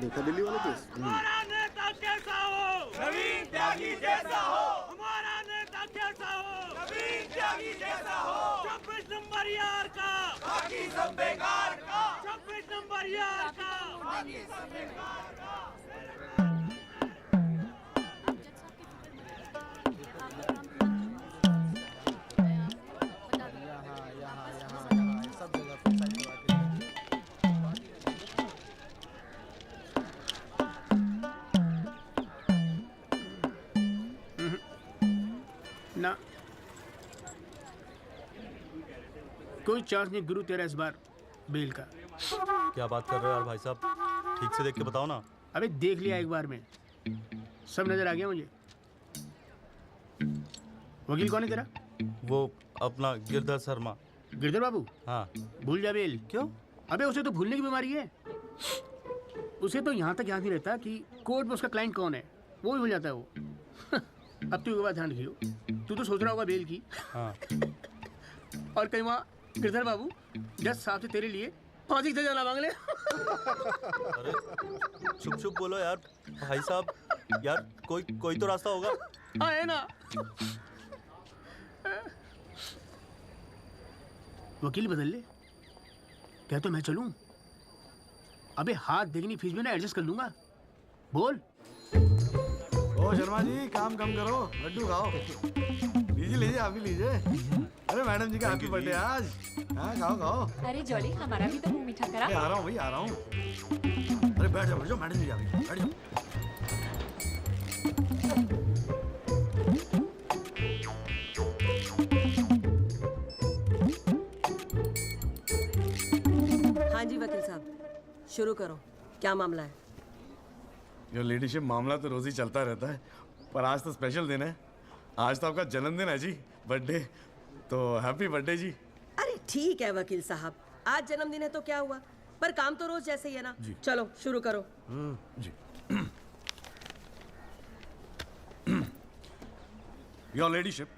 देखा दिल्ली वाला केस? हमारा नेता कैसा हो? नवीन त्यागी जैसा हो। हमारा नेता कैसा हो? नवीन त्यागी जैसा हो। 26 नंबर यार का, बाकी सब बेकार का। 26 नंबर यार का, बाकी सब बेकार का। सब जगह पे साइड करवा ना कोई चांस नहीं गुरु तेरा इस बार बेल का। क्या बात कर रहे हो यार भाई साहब, ठीक से देख के बताओ ना। अबे देख लिया एक बार में, सब नजर आ गया मुझे। वकील कौन है तेरा? वो अपना गिरधर शर्मा। गिरधर बाबू? हाँ। भूल जा बेल। क्यों? अबे उसे तो भूलने की बीमारी है। उसे तो यहाँ तक याद नहीं रहता कि कोर्ट में उसका क्लाइंट कौन है, वो भी भूल जाता है वो। अब तू एक बात ध्यान रखियो, तू तो सोच रहा होगा बेल की। हाँ। और कहीं वहाँ गिरधर बाबू जज साहब से तेरे लिए फांसी से जाना मांग ले। अरे चुप चुप बोलो यार भाई साहब, यार कोई तो रास्ता होगा। हाँ है ना। वकील बदल ले, क्या तो मैं चलूं? अबे हाथ देखनी फीस में ना एडजस्ट कर लूंगा। बोल। ओ शर्मा जी, काम कम करो, लड्डू खाओ। लीजिए लीजिए, आप भी लीजिए। अरे मैडम जी का हैप्पी बर्थडे आज। हाँ खाओ खाओ। अरे जॉली, हमारा भी तो मुंह मीठा करा। आ रहा हूँ भाई, आ रहा हूँ। अरे बैठ जाओ मैडम जी, आ गई, बैठ जाओ। हाँ जी वकील साहब, शुरू करो, क्या मामला है? योर लेडीशिप, मामला तो रोज ही चलता रहता है, पर आज तो स्पेशल दिन है। आज तो आपका जन्मदिन है जी, बर्थडे। तो हैप्पी बर्थडे जी। अरे ठीक है वकील साहब, आज जन्मदिन है तो क्या हुआ, पर काम तो रोज जैसे ही है ना। चलो शुरू करो। जी। योर लेडीशिप,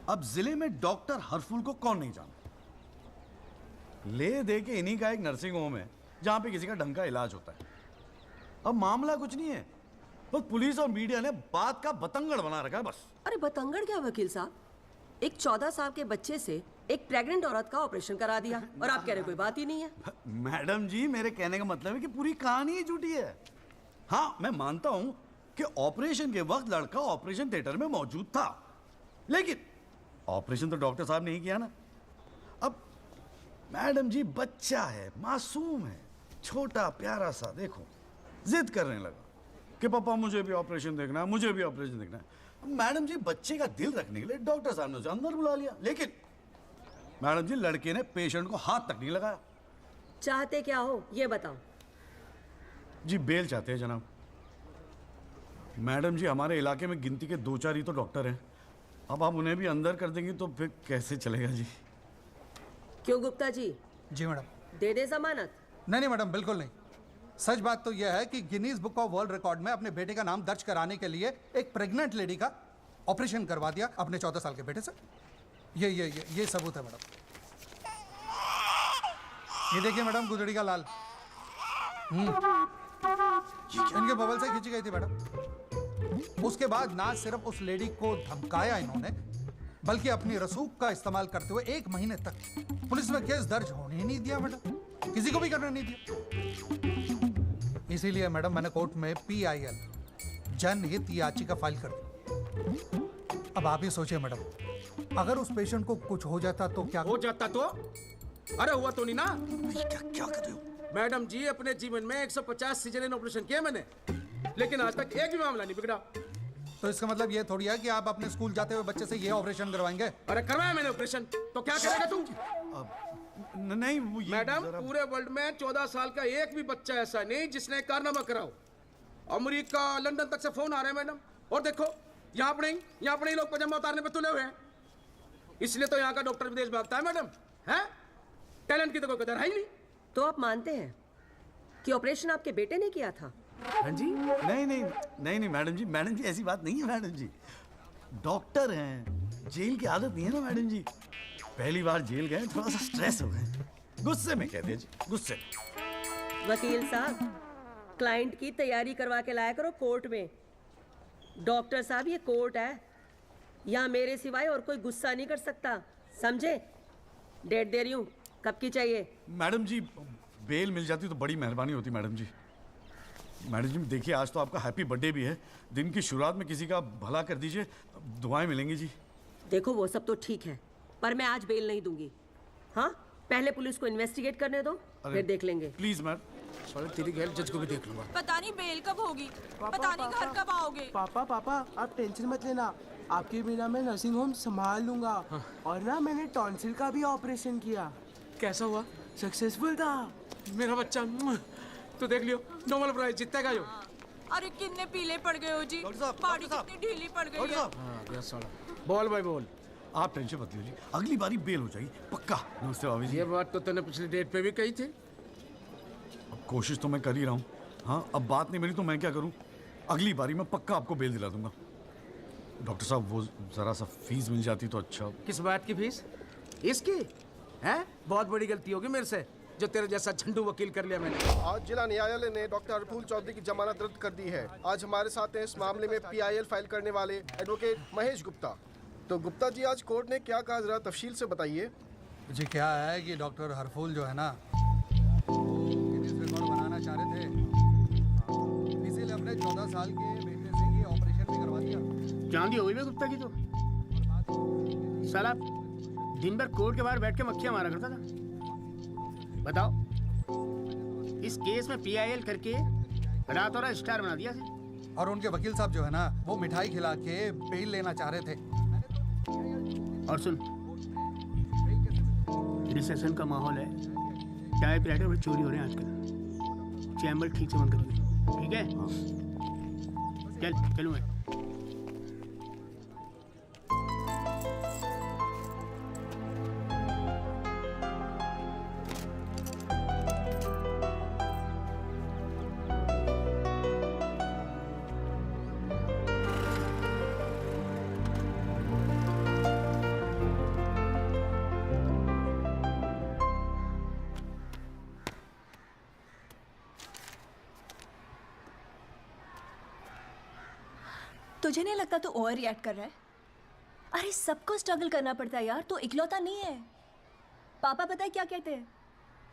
अब जिले में डॉक्टर हरफुल को कौन नहीं जानता? ले दे के इन्हीं का एक नर्सिंग होम है जहां पे किसी का ढंग का इलाज होता है। अब मामला कुछ नहीं है, बस पुलिस और मीडिया ने बात का बतंगड़ बना रखा है बस। अरे बतंगड़ क्या वकील साहब, एक 14 साल के बच्चे से एक प्रेग्नेंट औरत का ऑपरेशन करा दिया और आप कह रहे कोई बात ही नहीं है। मैडम जी, मेरे कहने का मतलब है कि पूरी कहानी ही झूठी है। हाँ, मैं मानता हूं कि ऑपरेशन के वक्त लड़का ऑपरेशन थिएटर में मौजूद था, लेकिन ऑपरेशन तो डॉक्टर साहब ने ही किया ना। अब मैडम जी, बच्चा है, मासूम है, छोटा प्यारा सा, देखो जिद करने लगा कि पापा मुझे भी ऑपरेशन देखना है, मुझे भी ऑपरेशन देखना है। मैडम जी, बच्चे का दिल रखने के लिए डॉक्टर साहब ने उसे अंदर बुला लिया, लेकिन मैडम जी, लड़के ने पेशेंट को हाथ तक नहीं लगाया। चाहते क्या हो ये बताओ। जी बेल चाहते हैं जनाब। मैडम जी, हमारे इलाके में गिनती के 2-4 ही तो डॉक्टर हैं। अब आप उन्हें भी अंदर कर देंगी तो फिर कैसे चलेगा जी? क्यों गुप्ता जी? जी मैडम। दे दे जमानत? नहीं मैडम, बिल्कुल नहीं। सच बात तो यह है कि Guinness book of world record में अपने बेटे का नाम दर्ज कराने के लिए एक प्रेग्नेंट लेडी का ऑपरेशन करवा दिया अपने 14 साल के बेटे से। ये सबूत है मैडम। ये देखिए मैडम, गुदड़ी का लाल इनके बबल से खींची गई थी मैडम। उसके बाद ना सिर्फ उस लेडी को धमकाया इन्होंने, बल्कि अपनी रसूख का इस्तेमाल करते हुए 1 महीने तक पुलिस में केस दर्ज होने ही नहीं दिया मैडम, किसी को भी करने नहीं दिया। इसीलिए मैडम मैंने कोर्ट में PIL जनहित याचिका फाइल कर दी। अब आप ही सोचिए मैडम, अगर उस पेशेंट को कुछ हो जाता तो क्या हो जाता? तो अरे हुआ तो नहीं ना। क्या कर रहे हो मैडम जी, अपने जीवन में 150 सिजेरियन ऑपरेशन किए मैंने, लेकिन आज तक एक भी मामला नहीं बिगड़ा। तो इसका मतलब ये थोड़ी है कि आप अपने स्कूल जाते हुए बच्चे से ये ऑपरेशन करवाएंगे? अरे करवाया मैंने ऑपरेशन, तो क्या करेगा तू? नहीं वो मैडम, पूरे वर्ल्ड में 14 साल का एक भी बच्चा ऐसा नहीं जिसने कारनामा कराओ। अमेरिका, लंदन तक से फोन आ रहे हैं मैडम, और देखो यहाँ पर ही लोग पजामा उतारने पे तुले हुए हैं। इसलिए तो यहाँ का डॉक्टर विदेश भागता है मैडम। है टैलेंट की तो कोई कदर है ही नहीं। तो आप मानते हैं कि ऑपरेशन आपके बेटे ने किया था? हाँ जी। नहीं मैडम जी ऐसी बात नहीं है मैडम जी। डॉक्टर हैं, जेल की आदत नहीं है ना मैडम जी। पहली बार जेल गए, थोड़ा सा स्ट्रेस हो गए, गुस्से में कहते हैं जी, गुस्से। वकील साहब, क्लाइंट की तैयारी करवा के लाया करो कोर्ट में। डॉक्टर साहब, ये कोर्ट है, यहाँ मेरे सिवाय और कोई गुस्सा नहीं कर सकता, समझे? डेट दे रही हूँ, कब की चाहिए? मैडम जी, बेल मिल जाती तो बड़ी मेहरबानी होती मैडम जी। मैडम जी देखिए, आज तो आपका हैप्पी बर्थडे भी है, दिन की शुरुआत में किसी का भला कर दीजिए, दुआएं मिलेंगी जी। देखो वो सब तो ठीक है, पर मैं आज बेल नहीं दूंगी। हाँ, पहले पुलिस को इन्वेस्टिगेट करने दो, फिर देख लेंगे। Please ma'am. साले तेरी गैल जज को भी देख लूंगा। पता नहीं बेल कब होगी, पता नहीं घर कब आओगे। पापा पापा आप टेंशन मत लेना, आपके बिना मैं नर्सिंग होम संभाल लूंगा। और ना मैंने टॉन्सिल का भी ऑपरेशन किया। कैसा हुआ? सक्सेसफुल था। मेरा बच्चा तो देख लियो, नोबेल प्राइज जीतेगा यो। अरे कितने पीले पड़ गए हो जी, डॉक्टर साहब, बॉडी डॉक्टर साहब। कितनी ढीली पड़ गई डॉक्टर है। साहब, हाँ गया साला। बोल भाई बोल। आप टेंशन मत लीजिए, अगली बारी बेल हो जाएगी पक्का। नमस्ते भाभी जी। ये बात तो तूने पिछली डेट पे भी कही थी। अब कोशिश तो मैं कर ही रहा हूँ। हाँ, अब बात नहीं मिली तो मैं क्या करूँ? अगली बारी मैं पक्का आपको बेल दिला दूंगा। डॉक्टर साहब, वो जरा सा फीस मिल जाती तो अच्छा। किस बात की फीस? इसकी है? बहुत बड़ी गलती होगी मेरे से, जो तेरे जैसा झंडू वकील कर लिया मैंने। आज जिला न्यायालय ने डॉक्टर हरफूल चौधरी की जमानत रद्द कर दी है। आज हमारे साथ हैं इस मामले में PIL फाइल करने वाले एडवोकेट महेश गुप्ता। तो गुप्ता जी, आज कोर्ट ने क्या कहा, जरा तफसील से बताइए। जी क्या है कि डॉक्टर हरफूल जो है ना, गिनीज रिकॉर्ड बनाना चाह रहे थे, इसीलिए अपने 14 साल के बेटे से ये ऑपरेशन भी करवा दिया। चांदी हो गई बे गुप्ता की तो। साला दिन भर कोर्ट के बाहर बैठ के मक्खियां मारा करता था। बताओ, इस केस में PIL करके रातों रात स्टार बना दिया था। और उनके वकील साहब जो है ना, वो मिठाई खिला के बेल लेना चाह रहे थे। और सुन, रिसेशन का माहौल है, टाइपराइटर में चोरी हो रहे हैं आजकल। चैम्बर ठीक से बंद करिए, ठीक है? चलूँ मैं। तुझे नहीं लगता तू ओवर रिएक्ट कर रहा है? अरे सबको स्ट्रगल करना पड़ता है यार, तो इकलौता नहीं है। पापा पता है क्या कहते हैं?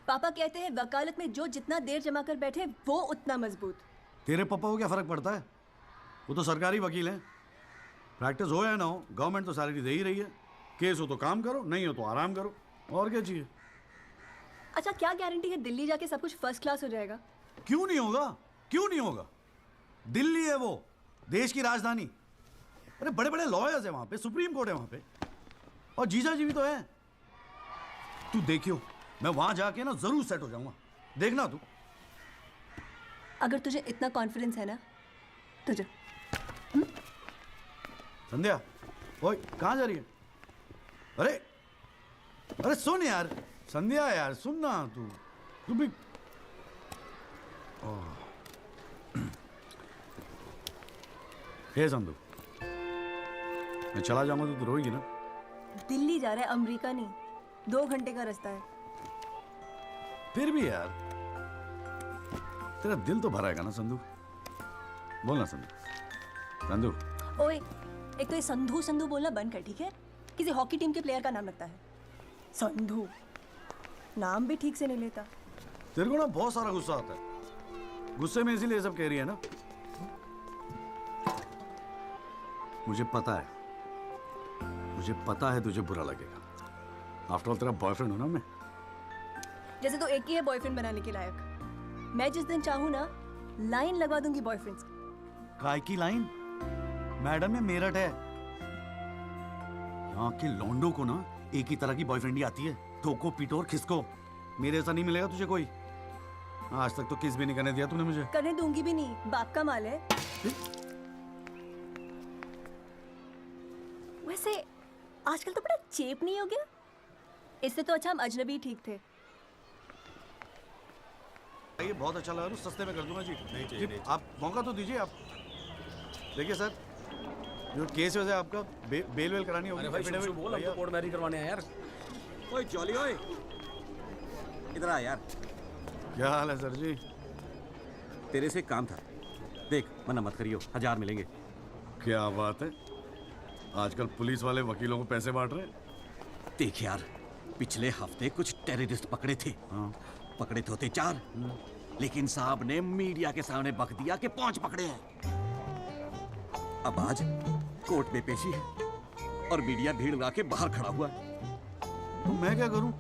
पापा कहते हैं वकालत में जो जितना देर जमा कर बैठे वो उतना मजबूत। तेरे पापा को क्या फर्क पड़ता है? वो तो सरकारी वकील हैं। प्रैक्टिस हो या ना हो, गवर्नमेंट तो सैलरी दे ही रही है। केस हो तो काम करो, नहीं हो तो आराम करो, और क्या चाहिए? अच्छा, क्या गारंटी है दिल्ली जाके सब कुछ फर्स्ट क्लास हो जाएगा? क्यों नहीं होगा? क्यों नहीं होगा? दिल्ली है वो, देश की राजधानी। अरे बड़े बड़े लॉयर्स है वहां पे, सुप्रीम कोर्ट है वहां पे, और जीजा जी भी तो है। तू देखियो, मैं वहां जाके ना जरूर सेट हो जाऊंगा, देखना तू। अगर तुझे इतना कॉन्फिडेंस है ना, तुझे। संध्या, ओए कहाँ जा रही है? अरे अरे सुन यार, संध्या यार सुन ना, तू भी। हे संधू, मैं चला जाऊंगा तो तू रोएगी ना? दिल्ली जा रहा है, अमेरिका नहीं। 2 घंटे का रास्ता है। फिर भी यार, तेरा दिल तो भरा है ना संधू? बोल ना संधू। संधू, ओए, एक तो ये संधू संधू बोलना बंद कर, ठीक है? किसी हॉकी टीम के प्लेयर का नाम लगता है संधू, नाम भी ठीक से नहीं लेता। तेरे को ना बहुत सारा गुस्सा आता है, गुस्से में इसीलिए सब कह रही है ना? मुझे पता है तुझे बुरा लगेगा। आफ्टर ऑल तेरा बॉयफ्रेंड हूं ना मैं। जैसे तो एक ही है बॉयफ्रेंड बनाने के लायक। मैं जिस दिन चाहूँ ना, लाइन लगवा दूंगी बॉयफ्रेंड्स की। काय की लाइन? मैडम ये मेरठ है, यहाँ के लौंडों को ना एक ही तरह की बॉयफ्रेंड ही आती है, ठोको पीटो और खिसको। मेरे ऐसा नहीं मिलेगा तुझे कोई। आज तक तो किस भी नहीं करने दिया तूने मुझे। करने दूंगी भी नहीं, बाप का माल है। वैसे आजकल तो बड़ा चेप नहीं हो गया? इससे तो अच्छा हम अजनबी ठीक थे। ये बहुत अच्छा लगा, सस्ते में कर दूंगा जी। नहीं चाहिए, आप मौका तो दीजिए। आप देखिए सर, जो केस है आपका बेल वेल करानी होगी। अरे भाई शुभ बोल, हम तो कोर्ट मैरिज करवाने हैं यार। ओए जॉली, ओए इधर आ यार। क्या हाल है सर जी? तेरे से एक काम था। देख, मना मत करियो, 1000 मिलेंगे। क्या बात है, आजकल पुलिस वाले वकीलों को पैसे बांट रहे हैं। देख यार, पिछले हफ्ते कुछ टेररिस्ट पकड़े थे। पकड़े तो थे 4, लेकिन साहब ने मीडिया के सामने बक दिया कि 5 पकड़े हैं। अब आज कोर्ट में पेशी है और मीडिया भीड़ लगा के बाहर खड़ा हुआ है। तो मैं क्या करूं?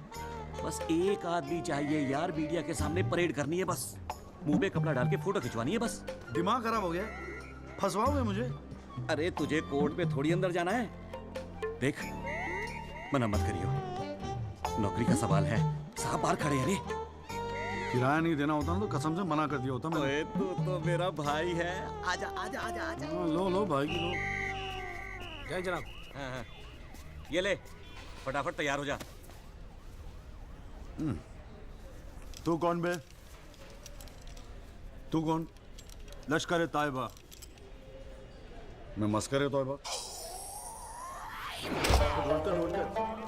बस एक आदमी चाहिए यार, मीडिया के सामने परेड करनी है बस। मुंह पे कपड़ा डाल के फोटो खिंचवानी है बस। दिमाग खराब हो गया, फंसवाओगे मुझे? अरे तुझे कोर्ट में थोड़ी अंदर जाना है। देख, मना मत करियो, नौकरी का सवाल है। साहब बाहर खड़े हैं। अरे किराया नहीं देना होता ना तो कसम से मना कर दिया होता मैंने। ओए तू तो मेरा भाई है। आजा आजा आजा आजा। लो भाई की लो। जय जनाब। हाँ। ये ले, फटाफट तैयार हो जा। तू कौन बे? तू कौन? लश्कर तायबा। मैं मस्कर तौबा।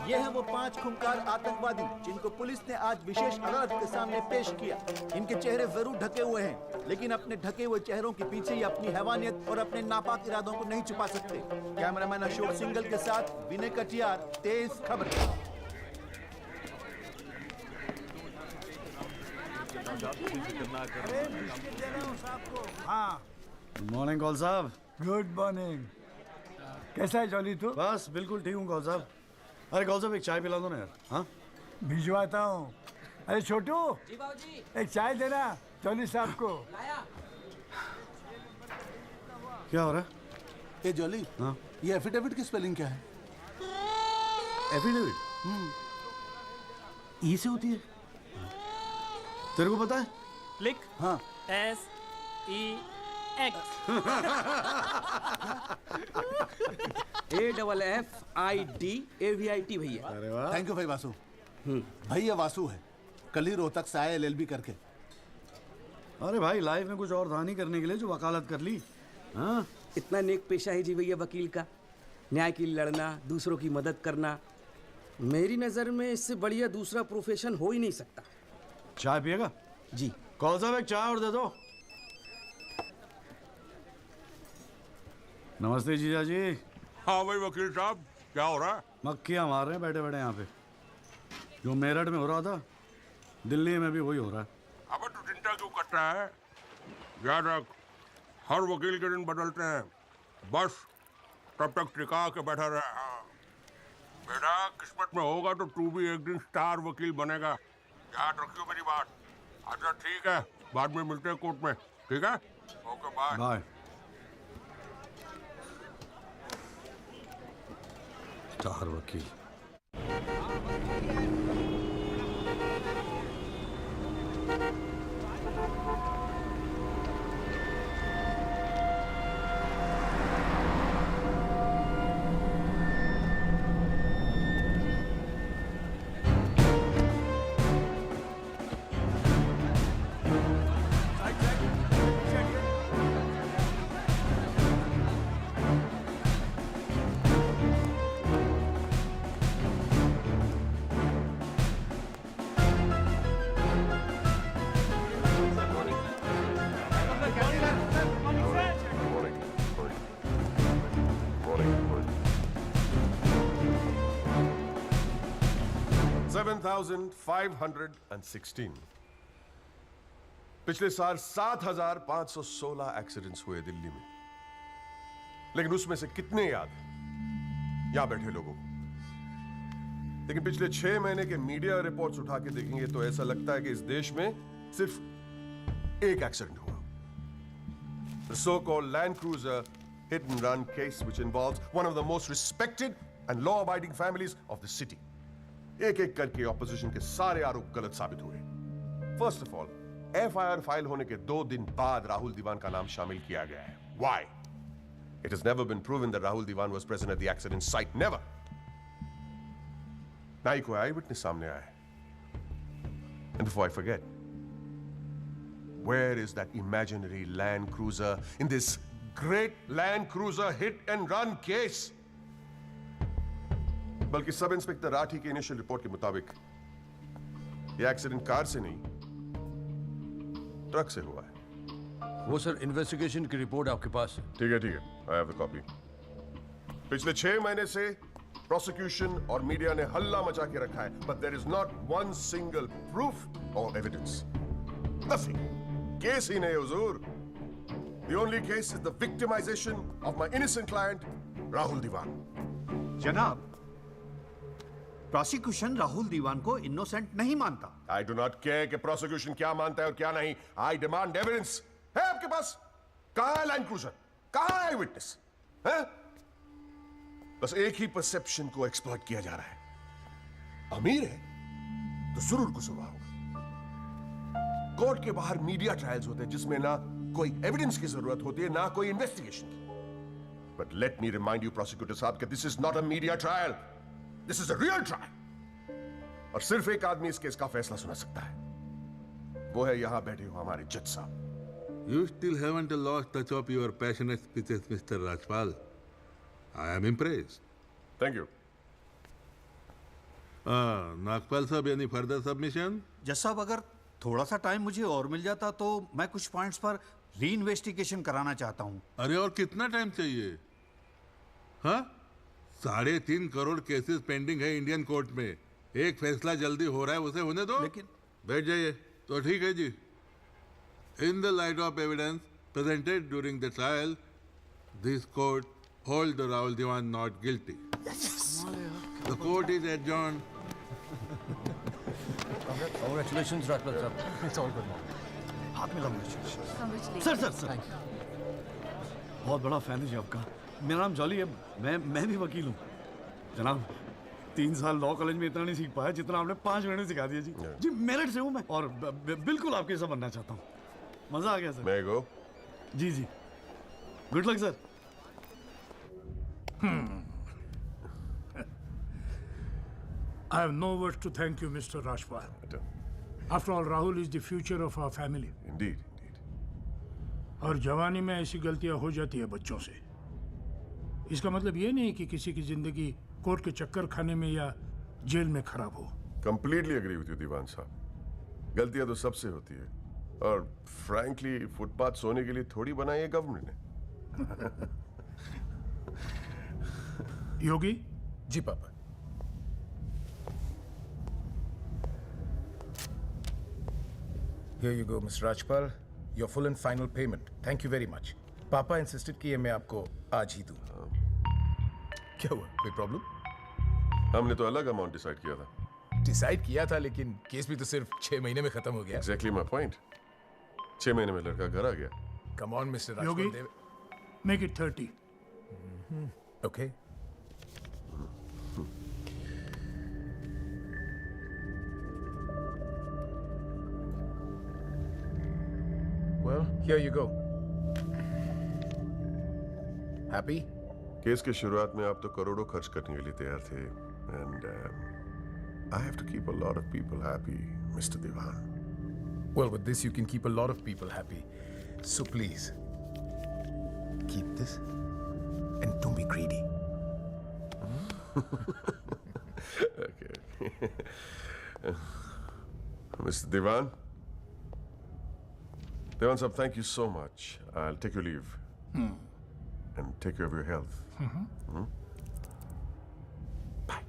ये हैं वो 5 खूंखार आतंकवादी जिनको पुलिस ने आज विशेष अदालत के सामने पेश किया। इनके चेहरे जरूर ढके हुए हैं, लेकिन अपने ढके हुए चेहरों के पीछे ये अपनी हैवानियत और अपने नापाक इरादों को नहीं छुपा सकते। कैमरामैन अशोक सिंगल के साथ विनय कटियार, तेज खबर। हाँ, गुड मॉर्निंग कौल साहब। Good morning. कैसा है जॉली तू? बस बिल्कुल ठीक हूँ कौल साहब। अरे कौल साहब एक चाय पिला दो ना यार। हाँ भिजवाता हूँ। अरे छोटू, एक चाय देना जॉली साहब को। क्या हो रहा है? ए जॉली, हाँ? ये एफिडेविट की स्पेलिंग क्या है? एफिडेविट ई से होती है। तेरे को पता है? लिख। हाँ। SEX। AFFIDAVIT भैया। अरे वाह, थैंक यू भाई वासु। भाई ये वासु है, कल ही रोहतक से आया LLB करके। अरे भाई लाइफ में कुछ और था नहीं करने के लिए जो वकालत कर ली। हाँ, इतना नेक पेशा है जी भैया वकील का, न्याय के लिए लड़ना, दूसरों की मदद करना। मेरी नज़र में इससे बढ़िया दूसरा प्रोफेशन हो ही नहीं सकता। चाय पिएगा? जी। कौन साहब एक चाय और दे दो। नमस्ते जीजा जी। हाँ भाई वकील साहब, क्या हो रहा है? मक्खियाँ मार रहे हैं बैठे बैठे यहाँ पे। जो मेरठ में हो रहा था दिल्ली में भी वही हो रहा है। अबे तू चिंता क्यों करता है? याद रख, हर वकील के दिन बदलते हैं, बस तब तक टिका के बैठा रहे। हाँ। बेटा किस्मत में होगा तो तू भी एक दिन स्टार वकील बनेगा, याद रखियो मेरी बात। अच्छा ठीक है, बाद में मिलते हैं कोर्ट में, ठीक है? Okay bye. बाय। स्टार वकील। $7,516। पिछले साल 7,516 एक्सीडेंट्स हुए दिल्ली में, लेकिन उसमें से कितने याद हैं यहां बैठे लोगों को? लेकिन पिछले 6 महीने के मीडिया रिपोर्ट्स उठा के देखेंगे तो ऐसा लगता है कि इस देश में सिर्फ एक एक्सीडेंट हुआ। The so-called Land Cruiser hit and run case, which involves one of the most respected and law-abiding families of the city. एक एक करके ऑपोजिशन के सारे आरोप गलत साबित हुए। First of all, FIR file होने के 2 दिन बाद राहुल दीवान का नाम शामिल किया गया है। Why? It has never been proven that Rahul Diwan was present at the accident site. Never. ना ही कोई आई विटनेस सामने आया है। And before I forget, where is that imaginary Land Cruiser in this great Land Cruiser hit and run case? बल्कि sub inspector Rathi के initial report के मुताबिक यह एक्सीडेंट कार से नहीं ट्रक से हुआ है। वो सर इन्वेस्टिगेशन की रिपोर्ट आपके पास है। ठीक है आई हैव द कॉपी। पिछले 6 महीने से प्रोसिक्यूशन और मीडिया ने हल्ला मचा के रखा है, but there is not one single proof और एविडेंस। नथिंग। केस ही नहीं हुजूर। The only case is the victimization of my innocent client Rahul Diwan. जनाब, प्रोसिक्यूशन राहुल दीवान को इनोसेंट नहीं मानता। आई डू नॉट केयर कि प्रोसिक्यूशन क्या मानता है और क्या नहीं। I demand evidence. है आपके पास? कहां है लाइन क्रूजर? कहां है विटनेस? है? बस एक ही परसेप्शन को एक्सप्लॉइट किया जा रहा है। अमीर है तो जरूर कसूरवार होगा। कोर्ट के बाहर मीडिया ट्रायल्स होते हैं जिसमें ना कोई एविडेंस की जरूरत होती है ना कोई इन्वेस्टिगेशन की। But let me remind you prosecutor साहब कि this is not a media trial, this is a real trial. और सिर्फ एक आदमी इस केस का फैसला सुना सकता है, वो है यहां बैठे हुए हमारे जज साहब। You still haven't lost touch of your passionate speeches, Mr. Rajpal. I am impressed. Thank you. Nagpal साहब, any further submission? जज साहब, अगर थोड़ा सा टाइम मुझे और मिल जाता तो मैं कुछ पॉइंट्स पर री इन्वेस्टिगेशन कराना चाहता हूँ। अरे और कितना टाइम चाहिए? हाँ, 3.5 करोड़ केसेस पेंडिंग है इंडियन कोर्ट में। एक फैसला जल्दी हो रहा है, उसे होने दो। लेकिन बैठ जाइए। तो ठीक है जी। In the light of evidence presented during the trial, this court holds the Rahul Diwan not guilty. Yes. The court is adjourned. Congratulations, Rajpal sir. It's all good now. हाथ में congratulations. सर बहुत बड़ा fan है जी आपका। मेरा नाम jolly है, मैं भी वकील हूँ। जनाब, 3 साल लॉ कॉलेज में इतना नहीं सीख पाया जितना आपने 5 मिनट में सिखा दिया जी। जी मेरिट से हूँ मैं और बिल्कुल आपके सब बनना चाहता हूँ। मजा आ गया सर। मैं गो। जी good luck sir. I have no words to thank you, Mr. Rajpal. After all, Rahul is the future of our family. Indeed. और जवानी में ऐसी गलतियां हो जाती है बच्चों से। इसका मतलब ये नहीं कि किसी की जिंदगी कोर्ट के चक्कर खाने में या जेल में खराब हो। Completely agree with you, दीवान साहब। गलतियां तो सबसे होती है और फ्रैंकली फुटपाथ सोने के लिए थोड़ी बनाई है गवर्नमेंट ने। योगी जी पापा। Here you go, Mr. Rajpal. Your full and final payment. Thank you very much. पापा इंसिस्टेड कि ये मैं आपको आज ही दूं। क्या हुआ? कोई प्रॉब्लम? हमने तो अलग अमाउंट डिसाइड किया था। डिसाइड किया था, लेकिन केस भी तो सिर्फ 6 महीने में खत्म हो गया। Exactly my point. 6 महीने में लड़का घर आ गया। Come on, Mr. Rajpal. Yogi, make it 30. Okay. Well, here you go. Happy? Case की शुरुआत में आप तो करोड़ों खर्च करने के लिए तैयार थे and I have to keep a lot of people happy, Mr. Diwan. Well, with this you can keep a lot of people happy. So please, keep this and don't be greedy. Okay. Mr. Diwan? Diwan sahab, thank you so much. I'll take your leave. And take care of your health. Bye.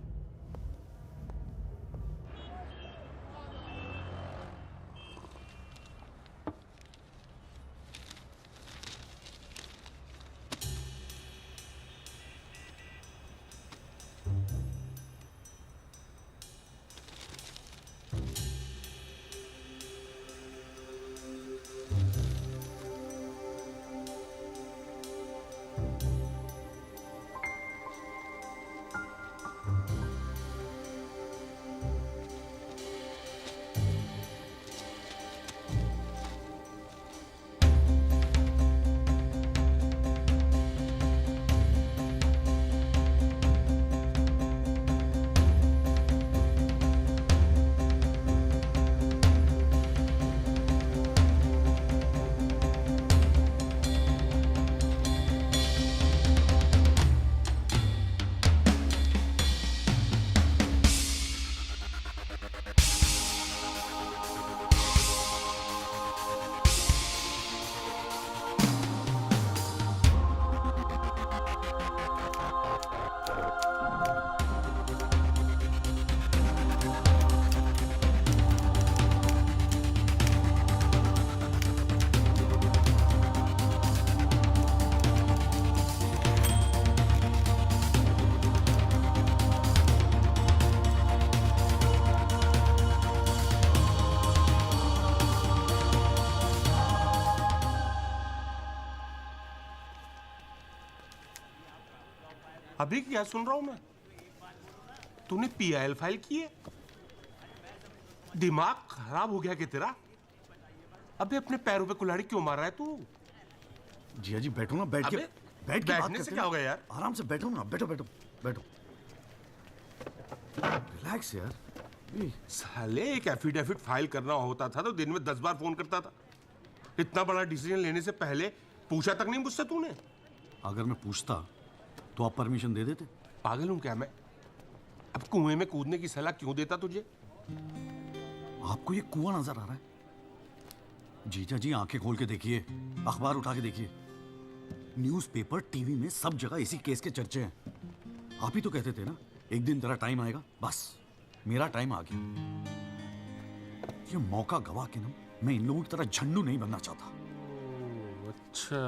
अभी क्या सुन रहा हूं मैं? तूने PIL file की है? दिमाग खराब हो गया क्या तेरा? अबे अपने पैरों पे कुल्हाड़ी क्यों मार रहा है तू? जिया जी बैठो ना, बैठ के अबे, बैठ के बात बैठने से करते क्या हैं। हो गया यार? आराम से बैठो ना, बैठो बैठो बैठो, रिलैक्स यार। साले एक एफिडेविट फाइल करना होता था तो दिन में 10 बार फोन करता था। इतना बड़ा डिसीजन लेने से पहले पूछा तक नहीं मुझसे तूने? अगर मैं पूछता तो आप परमिशन दे देते? पागल हूं क्या मैं? अब कुएं में कूदने की सलाह क्यों देता तुझे? आपको ये कुआं नजर आ रहा है? जीजा जी आंखें खोल के देखिए, अखबार उठा के देखिए, न्यूज़पेपर, टीवी में सब जगह इसी केस के चर्चे हैं। आप ही तो कहते थे ना एक दिन तेरा टाइम आएगा। बस मेरा टाइम आ गया। ये मौका गवा के ना मैं इन लोगों की तरह झंडू नहीं बनना चाहता। अच्छा,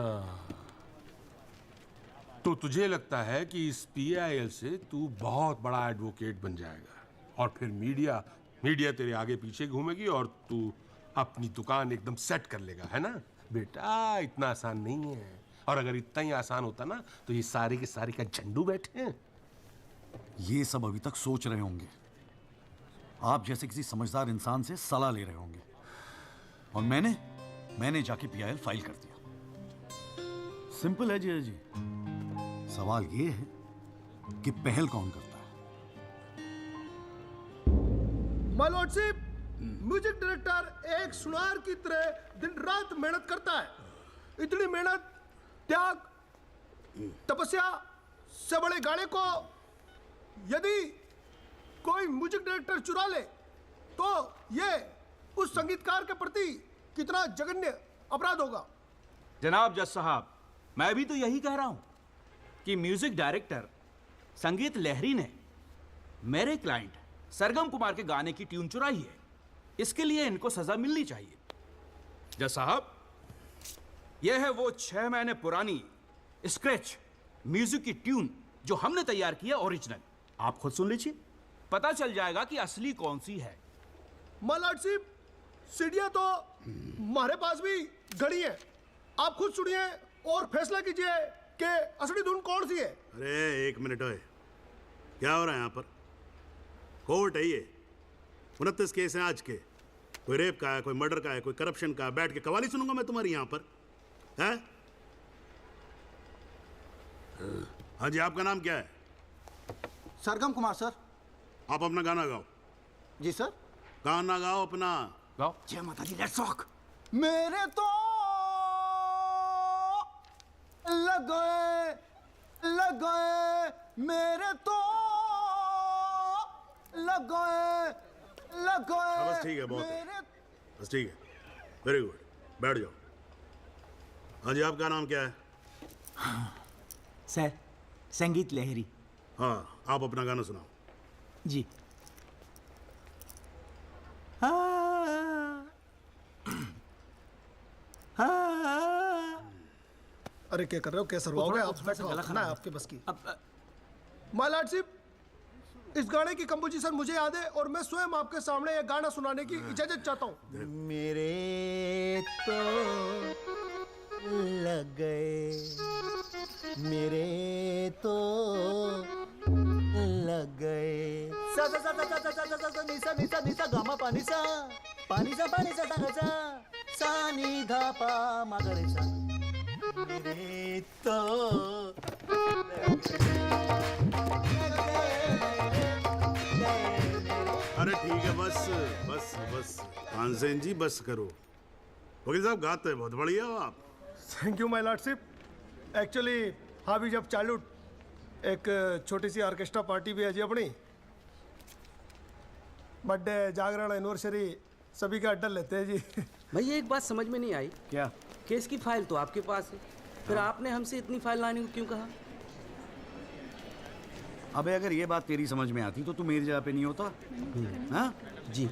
तो तुझे लगता है कि इस पीआईएल से तू बहुत बड़ा एडवोकेट बन जाएगा और फिर मीडिया तेरे आगे पीछे घूमेगी और तू अपनी दुकान एकदम सेट कर लेगा, है ना? बेटा इतना आसान नहीं है, और अगर इतना ही आसान होता ना तो ये सारे के सारे का झंडू बैठे हैं। ये सब अभी तक सोच रहे होंगे, आप जैसे किसी समझदार इंसान से सलाह ले रहे होंगे, और मैंने जाके पीआईएल फाइल कर दिया। सिंपल है जी। सवाल ये है कि पहल कौन करता है? माय लॉर्डशिप, म्यूजिक डायरेक्टर एक सुनार की तरह दिन रात मेहनत करता है। इतनी मेहनत, त्याग, तपस्या से बड़े गाने को यदि कोई म्यूजिक डायरेक्टर चुरा ले तो ये उस संगीतकार के प्रति कितना जघन्य अपराध होगा। जनाब जज साहब, मैं भी तो यही कह रहा हूं कि म्यूजिक डायरेक्टर संगीत लहरी ने मेरे क्लाइंट सरगम कुमार के गाने की ट्यून चुराई है। इसके लिए इनको सजा मिलनी चाहिए। जज साहब, यह है वो 6 महीने पुरानी स्क्रैच म्यूजिक की ट्यून जो हमने तैयार की है ओरिजिनल। आप खुद सुन लीजिए, पता चल जाएगा कि असली कौन सी है। माय लॉर्डशिप, सीढ़ियां तो हमारे पास भी घड़ी है। आप खुद सुनिए और फैसला कीजिए कि असली धुन कौन सी है। अरे एक मिनट ओए, क्या हो रहा है यहाँ पर? कोर्ट है ये, 29 केस हैं आज के। कोई रेप का है, कोई मर्डर का है, कोई करप्शन का है। बैठ के कवाली सुनूंगा मैं तुम्हारी यहाँ पर, है? हाँ जी, आपका नाम क्या है? सरगम कुमार सर। आप अपना गाना गाओ। जी सर। गाना गाओ अपना। गाओ। जय माता दी, लेट्स रॉक। मेरे तो लग गए मेरे तो लग गए बस ठीक है, बहुत है। बस ठीक है, वेरी गुड, बैठ जाओ। हाँ जी, आपका नाम क्या है? सर संगीत लहरी। हाँ, आप अपना गाना सुनाओ। जी। अरे क्या कर रहे हो, कैसे रुआओगे आप? बैठो, आपके बस की। माय लॉर्डशिप, इस गाने की कंपोजिशन मुझे याद है और मैं स्वयं आपके सामने यह गाना सुनाने की इजाजत चाहता हूँ। मेरे तो लग गए, मेरे तो लग गए। सा सा सा सा सा सा सा सा निसा निसा निसा गामा पानी सा सा सा नी धा पा मा गा रे सा। मेरे तो अरे ठीक है, बस बस बस तानसेन जी, बस करो। वकील साहब गाते हैं, बहुत बढ़िया हो आप। Thank you my lordship. Actually हाँ भी जब चाइल्डहुड एक छोटी सी ऑर्केस्ट्रा पार्टी भी है जी अपनी। बर्थडे, जागरण, एनिवर्सरी सभी का अड्डा लेते हैं जी। भाई एक बात समझ में नहीं आई। क्या? केस की फाइल तो आपके पास है, फिर आपने हमसे इतनी फाइल लाने को क्यों कहा? अबे अगर ये बात तेरी समझ में आती तो तू मेरी जगह पे नहीं होता। हाँ जी।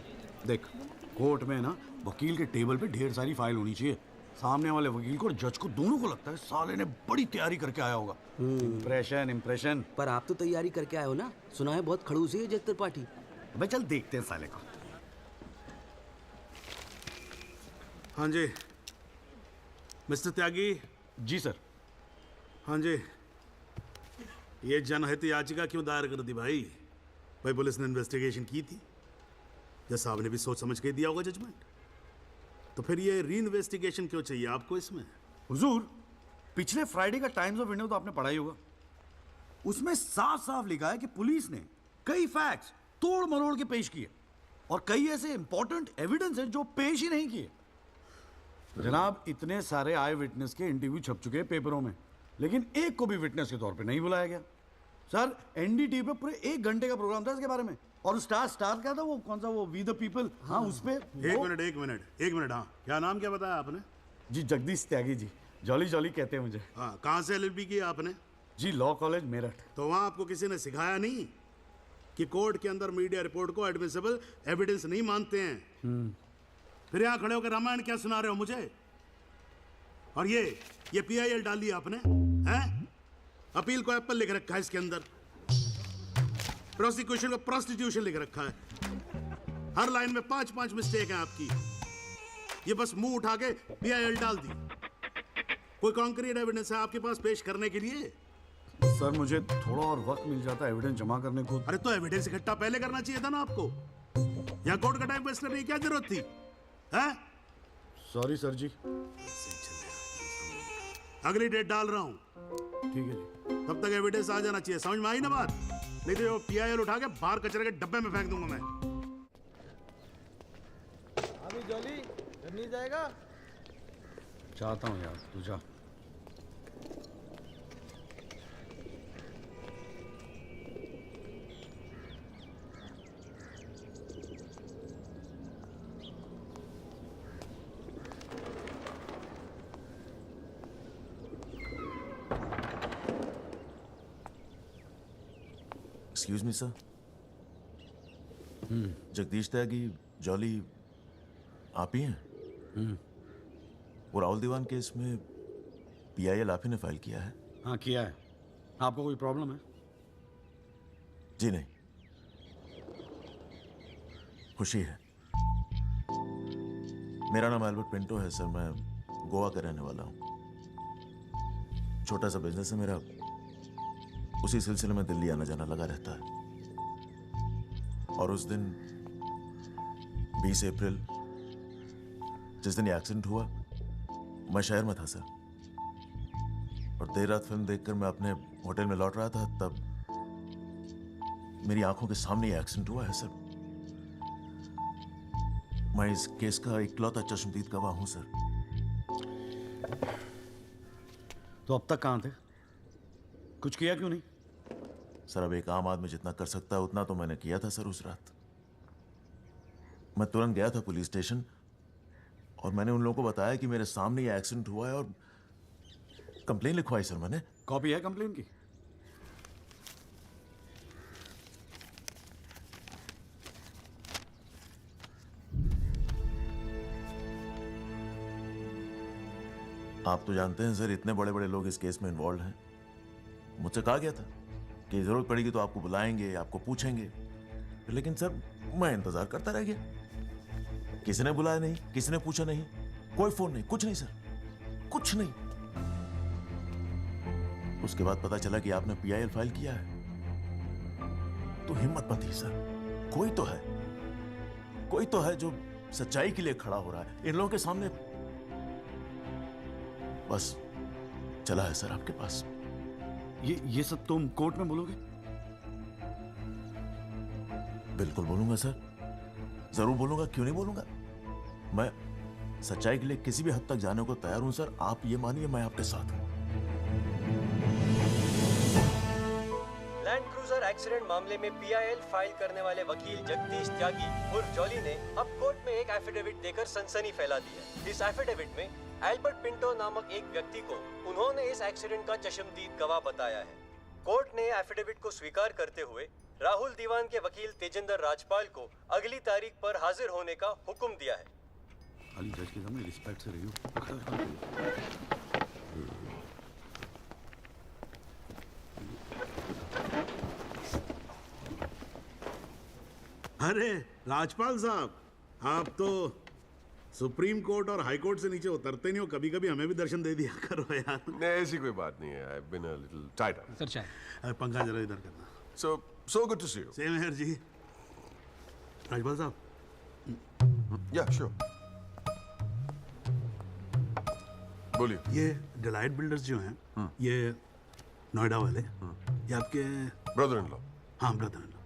देख, कोर्ट में ना वकील के टेबल पे ढेर सारी फाइल होनी चाहिए। सामने वाले वकील को और जज को दोनों को लगता है साले ने बड़ी तैयारी करके आया होगा। इम्प्रेशन। पर आप तो तैयारी करके आए हो ना, सुना है बहुत खड़ूस है जज त्रिपाठी। भाई चल देखते हैं साले को। हाँ जी मिस्टर त्यागी। जी सर। हाँ जी, ये जनहित याचिका क्यों दायर कर दी भाई? भाई पुलिस ने इन्वेस्टिगेशन की थी, जज साहब ने भी सोच समझ के दिया होगा जजमेंट, तो फिर ये री इन्वेस्टिगेशन क्यों चाहिए आपको इसमें? हुजूर, पिछले फ्राइडे का टाइम्स ऑफ इंडिया तो आपने पढ़ा ही होगा। उसमें साफ साफ लिखा है कि पुलिस ने कई फैक्ट्स तोड़ मरोड़ के पेश किए और कई ऐसे इंपॉर्टेंट एविडेंस हैं जो पेश ही नहीं किए। जनाब, इतने सारे आई विटनेस के इंटरव्यू छप चुके हैं पेपरों में, लेकिन एक को भी विटनेस के तौर पे नहीं बुलाया गया। सर, एनडीटीवी पे पूरे 1 घंटे का प्रोग्राम था इसके बारे में, और स्टार क्या था वो, कौन सा वो, वी द पीपल, हाँ उस पे। एक मिनट, हाँ क्या नाम क्या बताया आपने? जी जगदीश त्यागी जी, जॉली जॉली कहते हैं मुझे। हाँ, कहाँ से LLB की आपने? जी लॉ कॉलेज मेरठ। तो वहाँ आपको किसी ने सिखाया नहीं कि कोर्ट के अंदर मीडिया रिपोर्ट को एडमिसिबल एविडेंस नहीं मानते हैं? फिर यहाँ खड़े होकर रामायण क्या सुना रहे हो मुझे? और ये PIL डाली आपने, हैं? अपील को एप्पल लिख रखा है इसके अंदर, प्रोसिक्यूशन को प्रोस्टिट्यूशन लिख रखा है। हर लाइन में 5-5 मिस्टेक है आपकी। ये बस मुंह उठा के PIL डाल दी। कोई कॉन्क्रीट एविडेंस है आपके पास पेश करने के लिए? सर, मुझे थोड़ा और वक्त मिल जाता एविडेंस जमा करने को। अरे तो एविडेंस इकट्ठा पहले करना चाहिए था ना आपको। यहाँ कोर्ट का टाइम वेस्ट करने की क्या जरूरत थी? हैं? सॉरी सर जी। अगली डेट डाल रहा हूँ। ठीक है जी। तब तक एविडेंस आ जाना चाहिए, समझ में आई ना बात? नहीं तो PIL उठा के बाहर कचरे के डब्बे में फेंक दूंगा मैं। अभी जॉली नहीं जाएगा? चाहता हूँ यार, तू जा। Excuse me sir. Jagdish Tyagi, Jolly आप ही हैं? वो राहुल दीवान केस में PIL आप ही ने फाइल किया है? हाँ किया है। आपको कोई प्रॉब्लम है? जी नहीं, खुशी है। मेरा नाम एल्बर्ट पिंटो है सर, मैं गोवा का रहने वाला हूँ। छोटा सा बिजनेस है मेरा, उसी सिलसिले में दिल्ली आना जाना लगा रहता है। और उस दिन 20 अप्रैल जिस दिन ये एक्सीडेंट हुआ, मैं शहर में था सर, और देर रात फिल्म देखकर मैं अपने होटल में लौट रहा था, तब मेरी आंखों के सामने ये एक्सीडेंट हुआ है सर। मैं इस केस का इकलौता चश्मदीद गवाह हूं सर। तो अब तक कहाँ थे? कुछ किया क्यों नहीं? सर, अब एक आम आदमी जितना कर सकता है उतना तो मैंने किया था सर। उस रात मैं तुरंत गया था पुलिस स्टेशन, और मैंने उन लोगों को बताया कि मेरे सामने ये एक्सीडेंट हुआ है, और कंप्लेन लिखवाई सर मैंने। कॉपी है कंप्लेन की? आप तो जानते हैं सर, इतने बड़े बड़े लोग इस केस में इन्वॉल्व हैं। मुझसे कहा गया था कि जरूरत पड़ेगी तो आपको बुलाएंगे, आपको पूछेंगे, लेकिन सर मैं इंतजार करता रह गया। किसी ने बुलाया नहीं, किसी ने पूछा नहीं, कोई फोन नहीं, कुछ नहीं सर, कुछ नहीं। उसके बाद पता चला कि आपने PIL फाइल किया है, तो हिम्मत बनती है सर। कोई तो है जो सच्चाई के लिए खड़ा हो रहा है इन लोगों के सामने। बस चला है सर आपके पास। ये सब तुम कोर्ट में बोलोगे? बिल्कुल बोलूंगा सर, जरूर बोलूंगा, क्यों नहीं बोलूंगा। मैं सच्चाई के लिए किसी भी हद तक जाने को तैयार हूं सर। आप ये मानिए मैं आपके साथ हूं। लैंड क्रूजर एक्सीडेंट मामले में PIL फाइल करने वाले वकील जगदीश त्यागी उर्फ जॉली ने अब कोर्ट में एक एफिडेविट देकर सनसनी फैला दी है। इस एफिडेविट में एल्बर्ट पिंटो नामक एक व्यक्ति को उन्होंने इस एक्सीडेंट का चश्मदीद गवाह बताया है। कोर्ट ने एफिडेविट को स्वीकार करते हुए राहुल दीवान के वकील तेजिंदर राजपाल को अगली तारीख पर हाजिर होने का हुक्म दिया है। अली जज के सामने रिस्पेक्ट से रहियो। अरे राजपाल साहब, आप तो सुप्रीम कोर्ट और हाई कोर्ट से नीचे उतरते नहीं हो, कभी कभी हमें भी दर्शन दे दिया करो यार। नहीं, ऐसी कोई बात नहीं है। I've been a little tied up. Sir चाय। पंखा जरा इधर करना। So good to see you. Same here जी। राजपाल साहब। Yeah, sure. बोलिए। ये डिलाइट बिल्डर्स जो हैं, ये नोएडा वाले, ये आपके ब्रदर इन लॉ। हाँ, ब्रदर इन लॉ।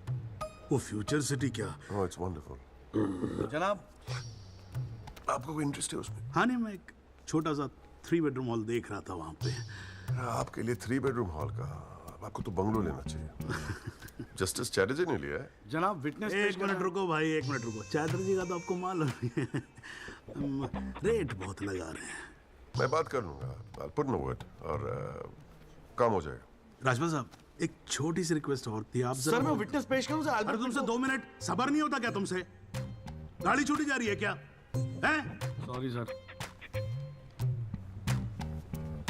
वो फ्यूचर सिटी क्या? Oh, it's wonderful. जनाब, आपको कोई इंटरेस्ट है उसमें? हाँ, नहीं, मैं एक छोटा सा 3 बेडरूम हॉल देख रहा था वहाँ पे। आपके लिए 3 बेडरूम हॉल का, आपको तो बंगलो लेना चाहिए। जस्टिस चैटर्जी ने लिया है। जनाब विटनेस। एक मिनट रुको भाई, एक मिनट रुको। चैटर्जी का तो आपको मालूम है, रेट बहुत लगा रहे हैं। मैं बात कर लूंगा। I'll put in a word और काम हो जाएगा। राजपाल साहब, एक छोटी सी रिक्वेस्ट और थी। आप सर मैं विटनेस पेश करूं सर? अरे तुमसे 2 मिनट सबर नहीं होता क्या तुमसे? गाड़ी छूटी जा रही है क्या? हैं? Sorry sir.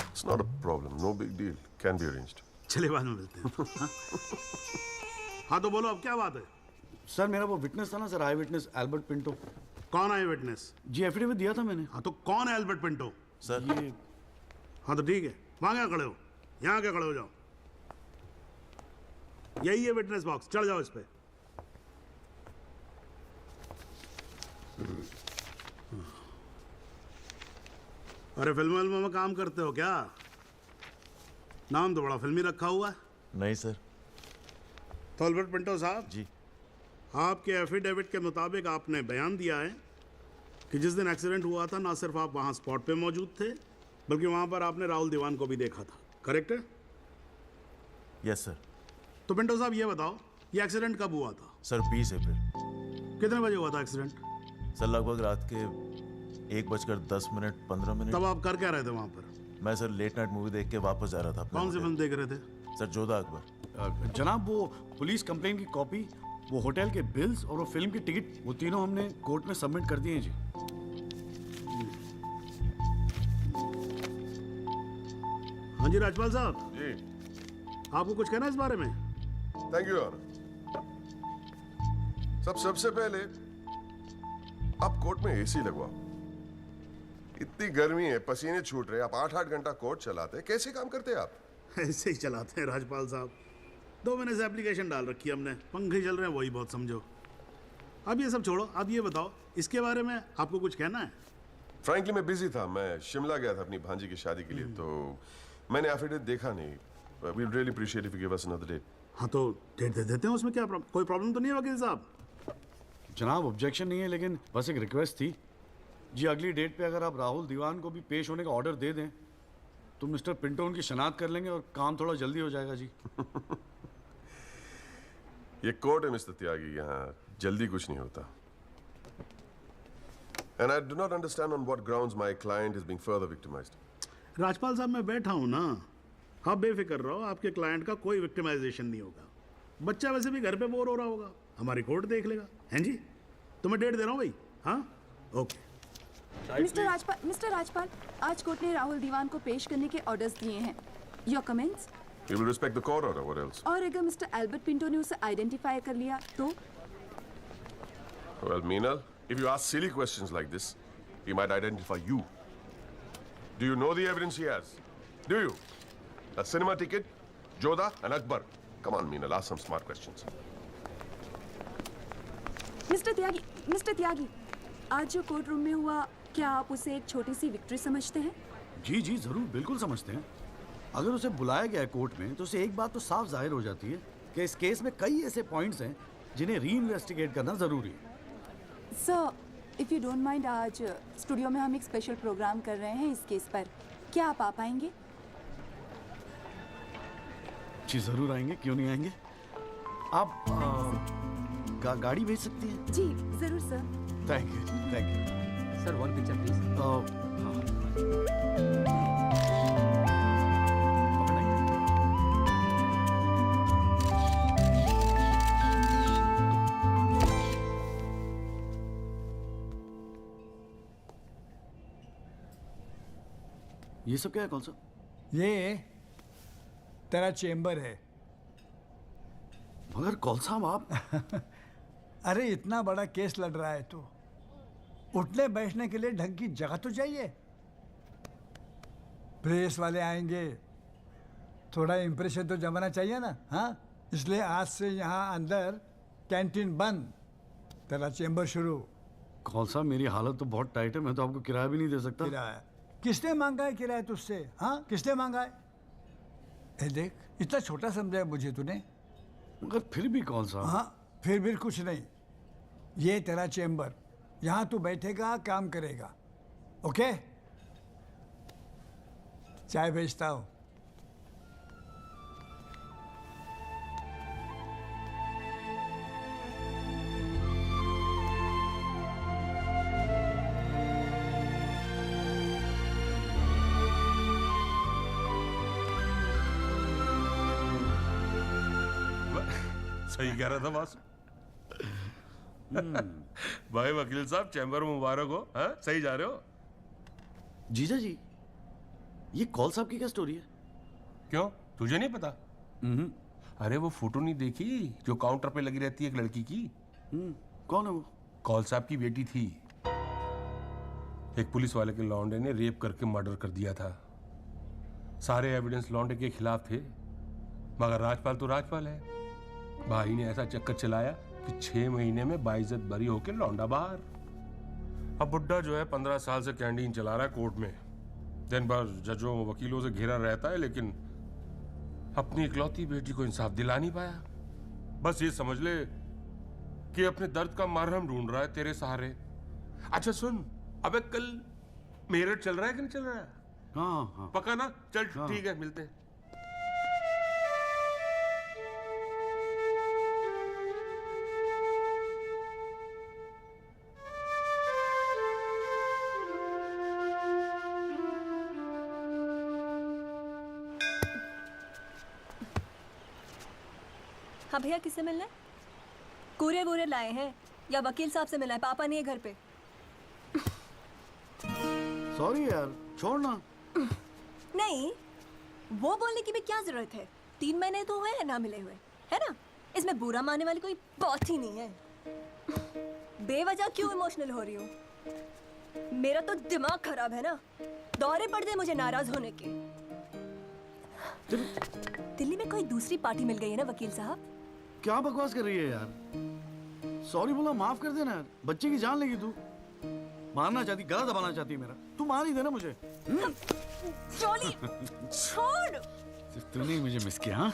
It's not a problem, no big deal, can be arranged. चलिए बाद में मिलते हैं। हाँ तो बोलो अब क्या बात है? सर मेरा वो विटनेस था ना सर, आई विटनेस एल्बर्ट पिंटो। कौन आई विटनेस? जी एफिडेविट दिया था मैंने। हाँ तो कौन है एल्बर्ट पिंटो? सर ये। हाँ तो ठीक है, वहां क्या खड़े हो? यहाँ क्या खड़े हो जाओ। यही है विटनेस बॉक्स, चढ़ जाओ इस पे। अरे फिल्म में काम करते हो क्या? नाम तो बड़ा फिल्मी रखा हुआ है। नहीं सर। तो एल्बर्ट पिंटो साहब जी, आपके एफिडेविट के मुताबिक आपने बयान दिया है कि जिस दिन एक्सीडेंट हुआ था ना सिर्फ आप वहां स्पॉट पे मौजूद थे, बल्कि वहां पर आपने राहुल दीवान को भी देखा था, करेक्ट है? Yes sir. तो पिंटो साहब ये बताओ, ये एक्सीडेंट कब हुआ था? सर 20 अप्रैल। कितने बजे हुआ था एक्सीडेंट? सर लगभग रात के 1:10 तब आप कर क्या रहे थे वहां पर? मैं सर लेट नाइट मूवी देख के वापस जा रहा था। कौन सी फिल्म देख रहे थे? सर जोधा अकबर। जनाब वो पुलिस कंप्लेन की कॉपी, वो होटल के बिल्स और वो फिल्म की टिकट, वो तीनों हमने कोर्ट में सबमिट कर दिए हैं जी। हाँ जी राजपाल साहब जी, आपको कुछ कहना है इस बारे में? Thank you honour. सबसे पहले आप कोर्ट में एसी लगवाओ। इतनी गर्मी है, पसीने छूट रहे, आप 8-8 घंटा कोर्ट चलाते, कैसे काम करते हैं आप? ऐसे ही चलाते हैं राजपाल साहब। 2 महीने से एप्लीकेशन डाल रखी है हमने, पंखे चल रहे हैं, वही बहुत समझो। अब ये सब छोड़ो, अब ये बताओ इसके बारे में आपको कुछ कहना है? फ्रैंकली मैं बिजी था, मैं शिमला गया था अपनी भांजी की शादी के लिए, तो मैंने एफिडेविट देखा नहीं। We really appreciate if you give us another date. हाँ तो डेट दे देते हैं, उसमें क्या कोई प्रॉब्लम तो नहीं है वकील साहब? जनाब ऑब्जेक्शन नहीं है, लेकिन बस एक रिक्वेस्ट थी जी, अगली डेट पे अगर आप राहुल दीवान को भी पेश होने का ऑर्डर दे दें तो मिस्टर पिंटो उनकी शनाख्त कर लेंगे और काम थोड़ा जल्दी हो जाएगा जी। ये कोर्ट है मिस्टर त्यागी, यहाँ जल्दी कुछ नहीं होता। And I do not understand on what grounds my client is being further victimized. Rajpal साहब मैं बैठा हूँ ना, आप बेफिक्र रहो, आपके क्लाइंट का कोई विक्टिमाइजेशन नहीं होगा। बच्चा वैसे भी घर पे बोर हो रहा होगा, हमारी कोर्ट देख लेगा। हैं जी? तो मैं डेट दे रहा हूँ भाई। हाँ ओके। मिस्टर राजपाल, आज कोर्ट ने राहुल दीवान को पेश करने के ऑर्डर्स दिए हैं। Your comments? We will respect the court order. What else? और अगर मिस्टर एल्बर्ट पिंटो ने उसे आइडेंटिफाई कर लिया तो? Well, Meenal, if you ask silly questions like this, he might identify you. Do you know the evidence he has? Do you? A cinema ticket, Jodha and Akbar. Come on, Meenal, ask some smart questions. Mister Tyagi, आज जो court room में हुआ, क्या आप उसे एक छोटी सी victory समझते हैं? जी जी जरूर, बिल्कुल समझते हैं। अगर उसे बुलाया गया है कोर्ट में तो उसे एक बात तो साफ जाहिर हो जाती है कि इस केस में कई ऐसे पॉइंट्स हैं जिन्हें री इन्वेस्टिगेट करना जरूरी है। Sir, if you don't mind, आज स्टूडियो में हम एक स्पेशल प्रोग्राम कर रहे हैं इस केस पर, क्या आप आ पाएंगे? जी जरूर आएंगे, क्यों नहीं आएंगे। आप गाड़ी भेज सकती हैं? जी जरूर sir. Thank you sir, 1 picture please. ये सब क्या है? कौन सा? ये तेरा चेम्बर है। मगर कौन सा आप? अरे इतना बड़ा केस लड़ रहा है तो उठने बैठने के लिए ढंग की जगह तो चाहिए। प्रेस वाले आएंगे, थोड़ा इम्प्रेशन तो जमाना चाहिए ना। हाँ, इसलिए आज से यहाँ अंदर कैंटीन बंद, तेरा चेंबर शुरू। कौन सा, मेरी हालत तो बहुत टाइट है, मैं तो आपको किराया भी नहीं दे सकता। किराया किसने मांगा है? किराया तुझसे? हाँ, किसने मांगा है? ए देख, इतना छोटा समझा है मुझे तूने। मगर फिर भी कौन सा? हाँ, फिर भी कुछ नहीं। ये तेरा चेंबर, यहाँ तू बैठेगा, काम करेगा। ओके, चाय भेजता हूँ। सही कह रहा था बॉस। भाई वकील साहब, चैम्बर मुबारक हो। हाँ, सही जा रहे हो। जीजा जी, ये कॉल साहब की क्या स्टोरी है? क्यों, तुझे नहीं पता? अरे वो फोटो नहीं देखी जो काउंटर पे लगी रहती है एक लड़की की? कौन है वो? कॉल साहब की बेटी थी। एक पुलिस वाले के लौंडे ने रेप करके मर्डर कर दिया था। सारे एविडेंस लौंडे के खिलाफ थे, मगर राजपाल तो राजपाल है। भाई ने ऐसा चक्कर चलाया कि 6 महीने में बाइज्जत बरी होके लौंडा बाहर। अब बुड्ढा जो है 15 साल से कैंटीन चला रहा है कोर्ट में। दिन भर जजों वकीलों से घिरा रहता है, लेकिन अपनी इकलौती बेटी को इंसाफ दिला नहीं पाया। बस ये समझ ले कि अपने दर्द का मरहम ढूंढ रहा है तेरे सहारे। अच्छा सुन, अबे कल मेरठ चल रहा है कि नहीं चल रहा है? हाँ हाँ। पक्का ना? चल ठीक है, मिलते हैं। हाँ भैया, किससे मिलना है? कूरियर वूरियर लाए हैं या वकील साहब से मिलना है? पापा नहीं है घर पे। सॉरी यार, छोड़ ना। नहीं, वो बोलने की भी क्या जरूरत है? 3 महीने तो हुए हैं ना मिले हुए, है ना? इसमें बुरा मानने वाली कोई बात ही नहीं है। बेवजह क्यों इमोशनल हो रही हो? मेरा तो दिमाग खराब है ना। दौरे पड़ गए मुझे नाराज होने के। दिल्ली में कोई दूसरी पार्टी मिल गई है ना वकील साहब? क्या बकवास कर रही है यार? सॉरी बोला, माफ कर देना यार। बच्चे की जान लेगी तू। मारना चाहती, गला दबाना चाहती मेरा। तू मार ही देना मुझे। जॉली, छोड़। सिर्फ तूने ही मुझे मिस किया। हाँ,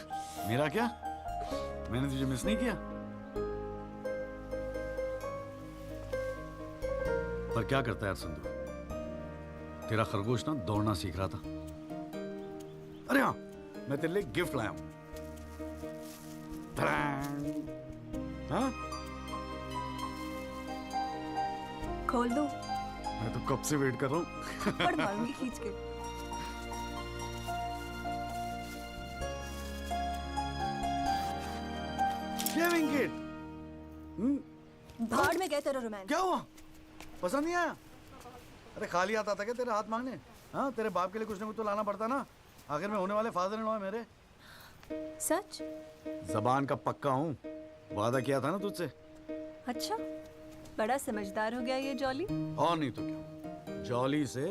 मेरा क्या? मैंने तुझे मिस नहीं किया। पर क्या करता है यार संदू, तेरा खरगोश ना दौड़ना सीख रहा था। अरे हाँ, मैं तेरे लिए गिफ्ट लाया हूं। हाँ? खोल दो। मैं तो कब से वेट कर रहा हूँ। थप्पड़ मारूंगी खींच के। Shaving kit. भाड़ में गए तेरा रोमांस। क्या हुआ? पसंद नहीं आया? अरे खाली हाथ आता क्या तेरे हाथ मांगने? हाँ, तेरे बाप के लिए कुछ ना कुछ तो लाना पड़ता ना। आखिर में होने वाले फादर इन लॉ है मेरे। सच? जबान का पक्का हूँ, वादा किया था ना तुझसे। अच्छा, बड़ा समझदार हो गया ये जॉली। और नहीं तो क्या, जॉली से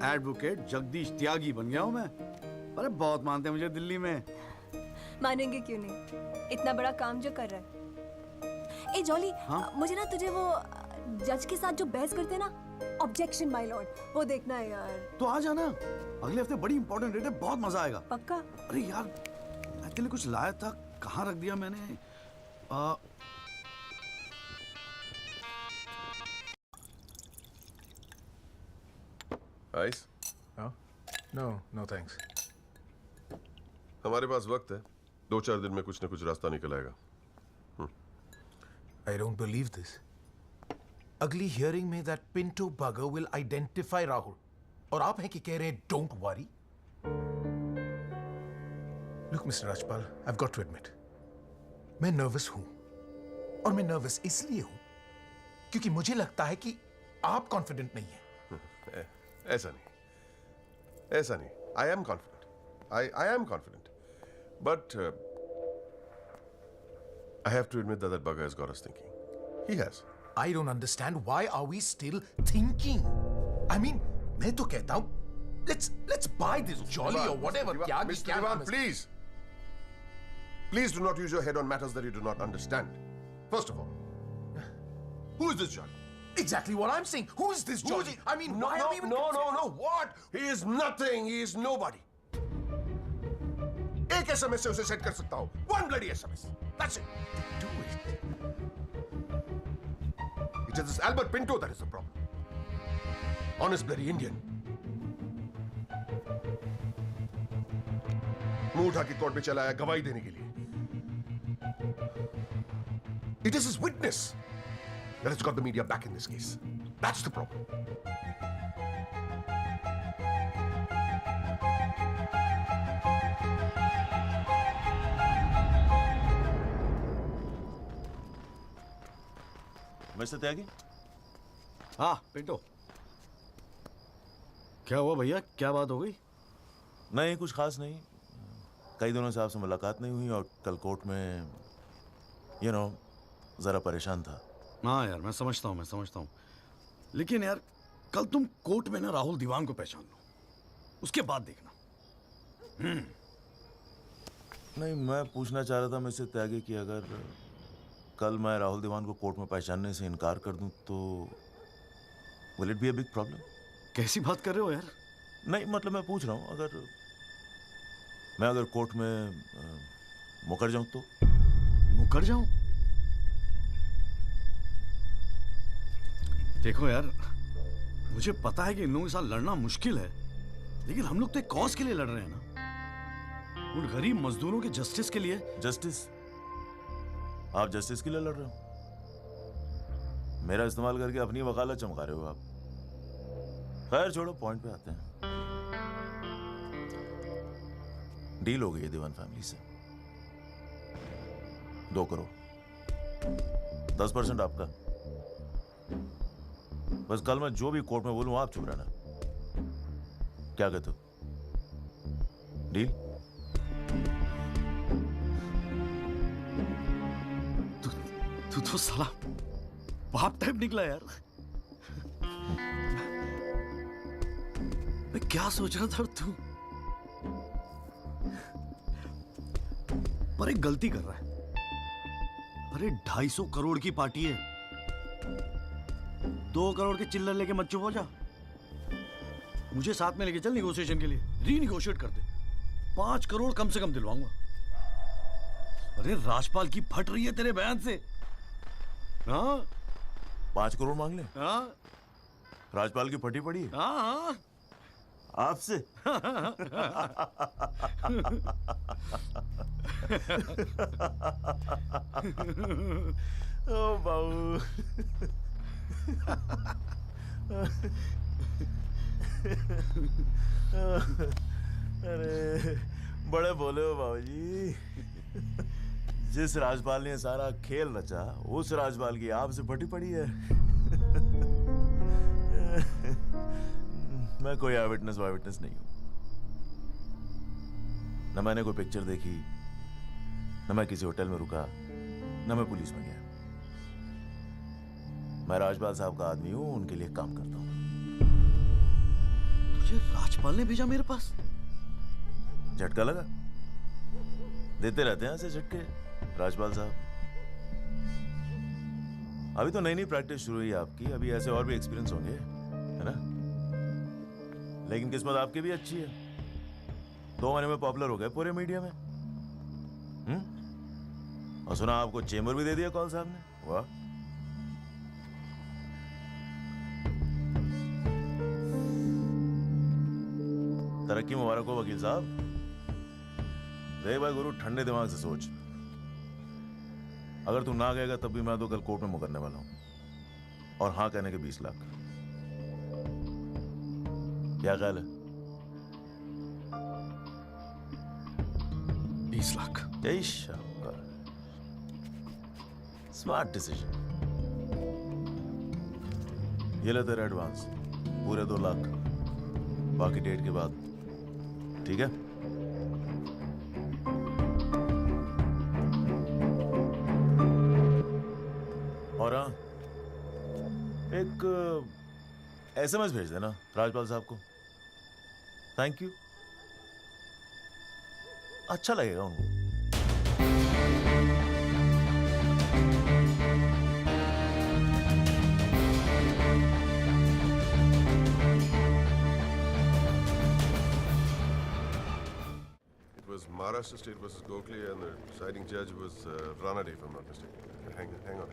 एडवोकेट जगदीश त्यागी बन गया हूँ मैं। अरे बहुत मानते हैं मुझे दिल्ली में। मानेंगे क्यों नहीं, इतना बड़ा काम जो कर रहा है। ए जॉली, हाँ? मुझे ना तुझे वो जज के साथ जो बहस करते हैं ना, ऑब्जेक्शन माय लॉर्ड, वो देखना है यार। तो आ जाना, अगले हफ्ते बड़ी इंपॉर्टेंट डेट है, बहुत मजा आएगा। पक्का? अरे यार, मैं तेरे लिए कुछ लाया था, कहाँ रख दिया मैंने? आइस? No thanks. हमारे पास वक्त है, 2-4 दिन में कुछ न कुछ रास्ता निकल आएगा। I don't believe this. अगली हियरिंग में that Pinto bugger will identify Rahul. और आप हैं कि कह रहे हैं don't worry? Look, Mr. Rajpal, I've got to admit, मैं नर्वस हूं। और मैं नर्वस इसलिए हूं क्योंकि मुझे लगता है कि आप कॉन्फिडेंट नहीं हैं। ऐसा नहीं। I am confident. I am confident. But I have to admit that bugger has got us thinking. He has. I don't understand why are we still thinking? I mean, मैं तो कहता हूँ, let's buy this jolly or whatever. Mr. Diwan, please. Please do not use your head on matters that you do not understand. First of all, who is this Jolly? Exactly what I'm saying. Who is this Jolly? I mean, no, why no, are we even no, what? He is nothing. He is nobody. एक SMS से उसे set कर सकता हूँ. One bloody SMS. That's it. Do it. It is this Albert Pinto that is the problem. Honest bloody Indian. मुंह उठा के court में चला आया गवाही देने के लिए. It is his witness that has got the media back in this case. That's the problem. Mister Tyagi? हाँ पिंटो, क्या हुआ भैया, क्या बात हो गई? नहीं, कुछ खास नहीं. कई दिनों से आपसे मुलाकात नहीं हुई और कल कोर्ट में जरा परेशान था. हाँ यार, मैं समझता हूँ. लेकिन यार, कल तुम कोर्ट में ना राहुल दीवान को पहचान लो, उसके बाद देखना. नहीं, मैं पूछना चाह रहा था मिस्टर त्यागी कि अगर कल मैं राहुल दीवान को कोर्ट में पहचानने से इनकार कर दूं तो will it be a big problem? कैसी बात कर रहे हो यार? नहीं, मतलब मैं पूछ रहा हूँ, अगर कोर्ट में मुकर जाऊं तो? मुकर जाऊं? देखो यार, मुझे पता है कि इन लोगों के साथ लड़ना मुश्किल है, लेकिन हम लोग तो एक कॉज के लिए लड़ रहे हैं ना, उन गरीब मजदूरों के जस्टिस के लिए. जस्टिस? आप जस्टिस के लिए लड़ रहे हो? मेरा इस्तेमाल करके अपनी वकालत चमका रहे हो आप. खैर छोड़ो, पॉइंट पे आते हैं. डील हो गई है दीवान फैमिली से. 2 करोड़, 10% आपका. बस कल मैं जो भी कोर्ट में बोलूं आप चुप रहना. क्या कहते हो? डील? तू तो साला बाप टाइप निकला यार. मैं क्या सोच रहा था तू, पर एक गलती कर रहा है. अरे 250 करोड़ की पार्टी है, 2 करोड़ के चिल्लर लेके मत चुप हो जा. मुझे साथ में लेके चल निगोशिएशन के लिए, रीनिगोशिएट करते. 5 करोड़ कम से कम दिलवाऊंगा. अरे राजपाल की फट रही है तेरे बयान से. हाँ, 5 करोड़ मांग ले? हाँ, राजपाल की फटी पड़ी? हाँ, आपसे? ओ बाबू. अरे बड़े बोले हो बाबूजी. जिस राजपाल ने सारा खेल रचा, उस राजपाल की आपसे फटी पड़ी है. मैं कोई आई विटनेस नहीं हूं. न मैंने कोई पिक्चर देखी, न मैं किसी होटल में रुका, न मैं पुलिस में गया. मैं राजपाल साहब का आदमी हूं, उनके लिए काम करता हूं. तुझे राजपाल ने भेजा मेरे पास? झटका लगा? देते रहते हैं ऐसे झटके राजपाल साहब. अभी तो नई प्रैक्टिस शुरू हुई है आपकी, अभी ऐसे और भी एक्सपीरियंस होंगे, है ना? लेकिन किस्मत आपकी भी अच्छी है, 2 महीने में पॉपुलर हो गए पूरे मीडिया में. और सुना आपको चेंबर भी दे दिया कौल साहब ने. वाह. तरक्की मुबारक हो वकील साहब. देख भाई गुरु, ठंडे दिमाग से सोच. अगर तू ना गएगा तब भी मैं तो कल कोर्ट में मुकरने वाला हूं, और हाँ कहने के 20 लाख. क्या ख्याल है? 20 लाख? जय शाबाश. Smart decision. ये ले तेरा एडवांस, पूरे 2 लाख, बाकी डेट के बाद. ठीक है? और हाँ, एक SMS भेज देना राजपाल साहब को। थैंक यू, अच्छा लगेगा उनको। It was Maharashtra State versus Gokhale, and the deciding judge was Ranade, if I'm not mistaken. Hang on.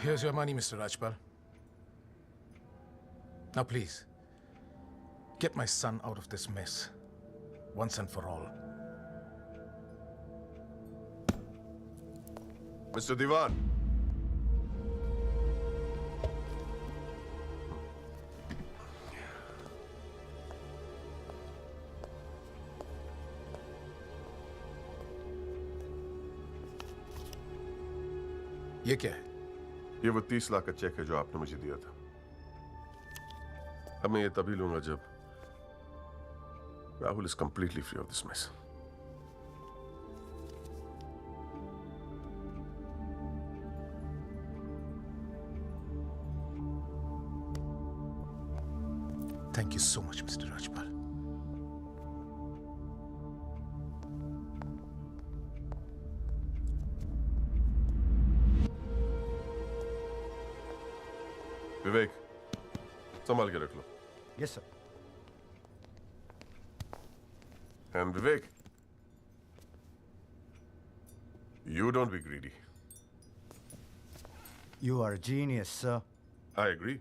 Here's your money, Mr. Rajpal. Now, please, get my son out of this mess, once and for all. Mr. Diwan. ये क्या है? ये वो 30 लाख का check है जो आपने मुझे दिया था। अब मैं ये तभी लूंगा जब Rahul is completely free of this mess. Thank you so much, Mr. Rajpal. Vivek, संभाल के रख लो। Yes sir. And Vivek, you don't be greedy. You are a genius, sir. I agree.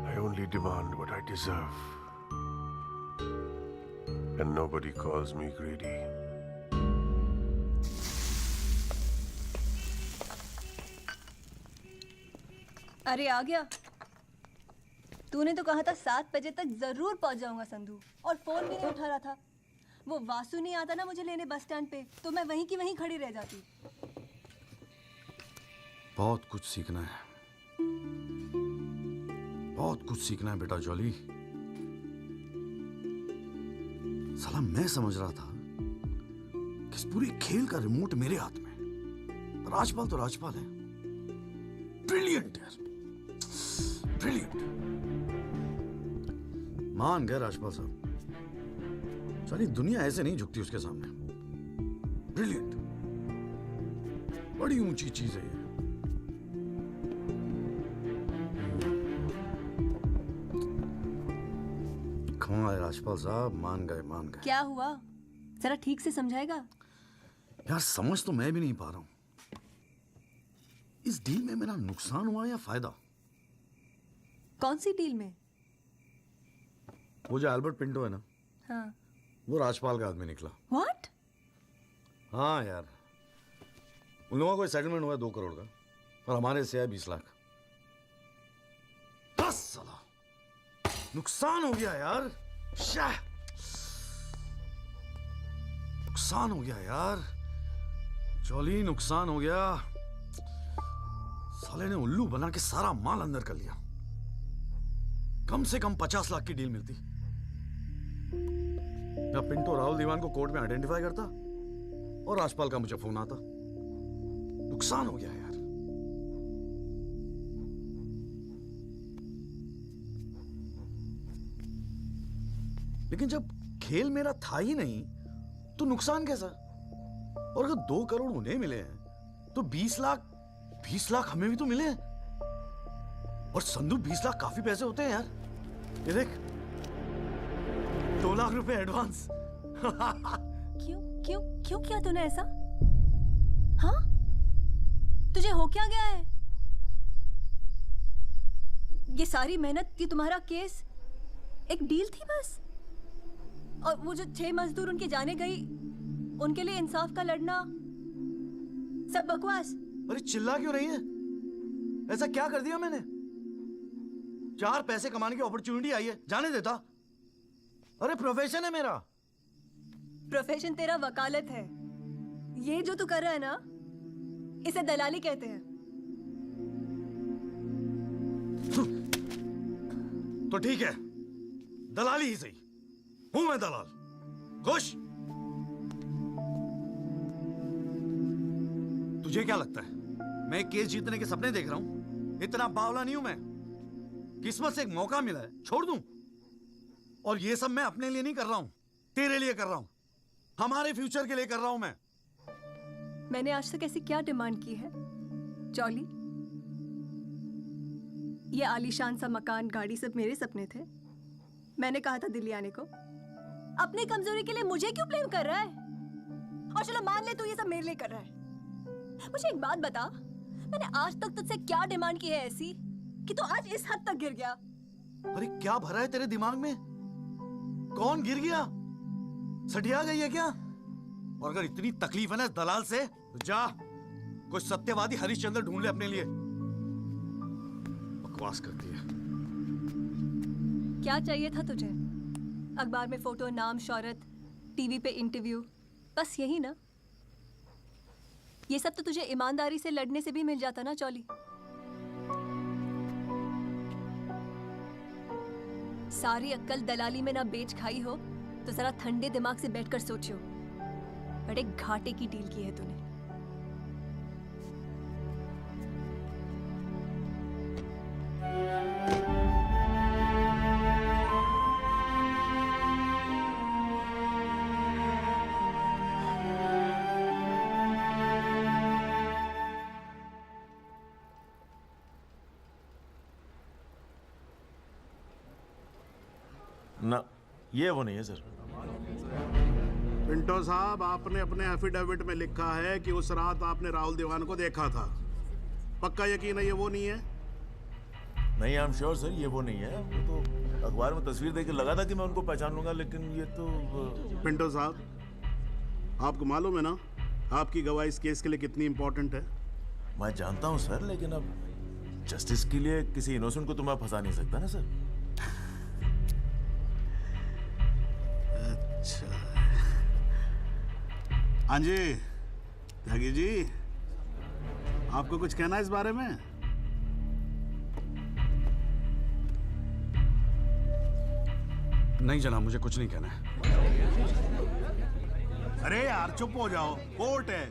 I only demand what I deserve. And nobody calls me greedy. अरे आ गया। तूने तो कहा था 7 बजे तक जरूर पहुंच जाऊंगा संधू, और फोन भी नहीं उठा रहा था। वो वासु नहीं आता ना मुझे लेने बस स्टैंड पे, तो मैं वहीं की वहीं खड़ी रह जाती। बहुत कुछ सीखना है, बहुत कुछ सीखना है बेटा जॉली। साला मैं समझ रहा था कि इस पूरी खेल का रिमोट मेरे हाथ में। राजपाल तो राजपाल है, ब्रिलियंट यार, ब्रिलियंट। मान गए राजपाल साहब, सारी दुनिया ऐसे नहीं झुकती उसके सामने। ब्रिलियंट, बड़ी ऊंची चीज है ये। कमाल है राजपाल साहब, मान गए मान गए। क्या हुआ, जरा ठीक से समझाएगा? यार समझ तो मैं भी नहीं पा रहा हूं, इस डील में मेरा नुकसान हुआ या फायदा? कौन सी डील में? वो जो एल्बर्ट पिंटो है ना, हाँ। वो राजपाल का आदमी निकला। What? हाँ यार, उन लोगों का कोई सेटलमेंट हुआ है 2 करोड़ का, और हमारे से है 20 लाख। 10 साला नुकसान हो गया यार, नुकसान हो गया यार, जॉली नुकसान हो गया। साले ने उल्लू बना के सारा माल अंदर कर लिया। कम से कम 50 लाख की डील मिलती। या पिंटो राहुल दीवान को कोर्ट में आइडेंटिफाई करता और राजपाल का मुझे फोन आता। नुकसान हो गया यार। लेकिन जब खेल मेरा था ही नहीं तो नुकसान कैसा? और अगर 2 करोड़ उन्हें मिले हैं तो 20 लाख हमें भी तो मिले हैं। और संधू 20 लाख काफी पैसे होते हैं यार। ये देख, 2 लाख रुपए एडवांस। क्यों किया तूने ऐसा? हाँ, तुझे हो क्या गया है? ये सारी मेहनत, ये तुम्हारा केस एक डील थी बस? और वो जो 6 मजदूर उनके जाने गई, उनके लिए इंसाफ का लड़ना सब बकवास? अरे चिल्ला क्यों रही है? ऐसा क्या कर दिया मैंने? 4 पैसे कमाने की अपॉर्चुनिटी आई है, जाने देता? अरे प्रोफेशन है मेरा। प्रोफेशन तेरा वकालत है। ये जो तू कर रहा है ना, इसे दलाली कहते हैं। तो ठीक है, दलाली ही सही। हूं मैं दलाल। खुश? तुझे क्या लगता है मैं केस जीतने के सपने देख रहा हूं? इतना बावला नहीं हूं मैं। किस्मत से एक मौका मिला है, छोड़ दूं? और ये सब मैं अपने लिए नहीं कर रहा हूं, तेरे लिए कर रहा हूं, हमारे फ्यूचर के लिए कर रहा हूं मैं। मैंने आज तक ऐसी क्या डिमांड की है जॉली? ये आलीशान सा मकान, गाड़ी सब मेरे सपने थे। मैंने कहा था दिल्ली आने को। अपनी कमजोरी के लिए मुझे क्यों ब्लेम कर रहा है? और चलो मान ले तू ये सब मेरे लिए कर रहा है। मुझे एक बात बता, मैंने आज तक तुझसे क्या डिमांड की है ऐसी कि तू आज इस हद तक गिर गया? अरे क्या भरा है तेरे दिमाग में? कौन गिर गया? सटिया गई है क्या? और अगर इतनी तकलीफ है ना इस दलाल से, तो जा कोई सत्यवादी हरिश्चंद्र ढूंढ ले अपने लिए। बकवास करती है। क्या चाहिए था तुझे? अखबार में फोटो, नाम, शोहरत, टीवी पे इंटरव्यू, बस यही ना? ये सब तो तुझे ईमानदारी से लड़ने से भी मिल जाता ना चौली। सारी अक्कल दलाली में ना बेच खाई हो तो जरा ठंडे दिमाग से बैठकर सोचो, बड़े घाटे की डील की है तूने। ना, ये वो नहीं है सर। पिंटो साहब, आपने अपने एफिडेविट में लिखा है कि उस रात आपने राहुल दीवान को देखा था। पक्का यकीन है ये वो नहीं है? नहीं, आई एम श्योर सर, ये वो नहीं है। वो तो अखबार में तस्वीर देख के लगा था कि मैं उनको पहचान लूंगा, लेकिन ये तो पिंटो साहब, आपको मालूम है ना आपकी गवाही इस केस के लिए कितनी इंपॉर्टेंट है? मैं जानता हूँ सर, लेकिन अब जस्टिस के लिए किसी इनोसेंट को तो मैं फंसा नहीं सकता ना सर। अच्छा, हाँ जी त्यागी जी, आपको कुछ कहना है इस बारे में? नहीं जनाब, मुझे कुछ नहीं कहना है। अरे यार चुप हो जाओ, कोर्ट है,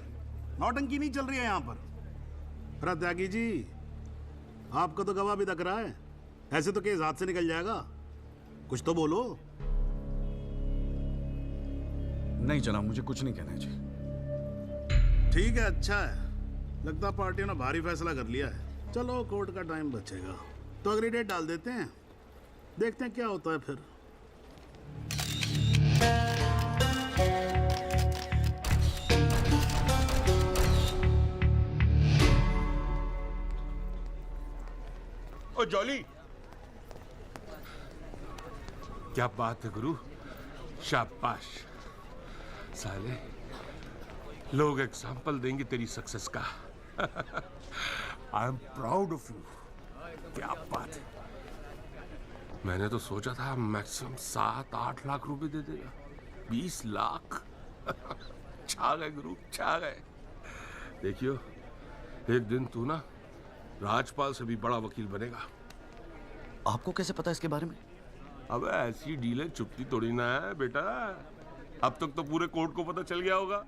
नौटंकी नहीं चल रही है यहाँ पर। अरे त्यागी जी, आपका तो गवाह भी तक रहा है, ऐसे तो केस हाथ से निकल जाएगा, कुछ तो बोलो। नहीं जनाब, मुझे कुछ नहीं कहना है जी। ठीक है, अच्छा है, लगता पार्टियों ने भारी फैसला कर लिया है। चलो कोर्ट का टाइम बचेगा तो अगली डेट डाल देते हैं, देखते हैं क्या होता है फिर। ओ जॉली, क्या बात है गुरु, शाबाश। साले लोग एग्जाम्पल देंगे तेरी सक्सेस का। I am proud of you. क्या बात है। मैंने तो सोचा था मैक्सिमम 7-8 लाख रुपए दे देगा, 20 लाख। छा गए गुरु, छा गए। देखियो, एक दिन तू ना राजपाल से भी बड़ा वकील बनेगा। आपको कैसे पता इसके बारे में? अब ऐसी डीलें चुपती थोड़ी ना है बेटा। अब तक तो पूरे कोर्ट को पता चल गया होगा।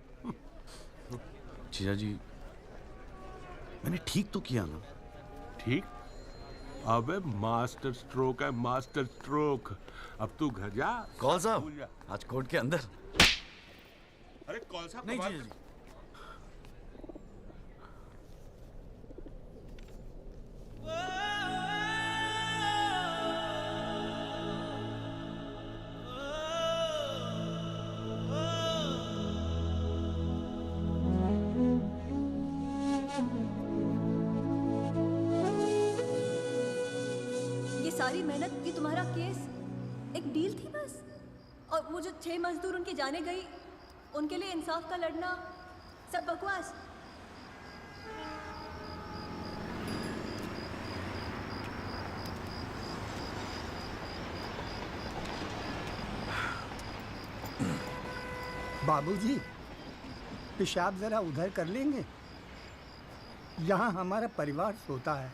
जीजा जी, मैंने ठीक तो किया ना? ठीक? अबे मास्टर स्ट्रोक है, मास्टर स्ट्रोक। अब तू घर जा। कौल साहब, आज कोर्ट के अंदर। अरे कौल साहब, नहीं जीजा जी। सारी मेहनत की तुम्हारा केस एक डील थी बस? और वो जो 6 मजदूर उनके जाने गई, उनके लिए इंसाफ का लड़ना सब बकवास? बाबूजी, पेशाब जरा उधर कर लेंगे? यहाँ हमारा परिवार सोता है।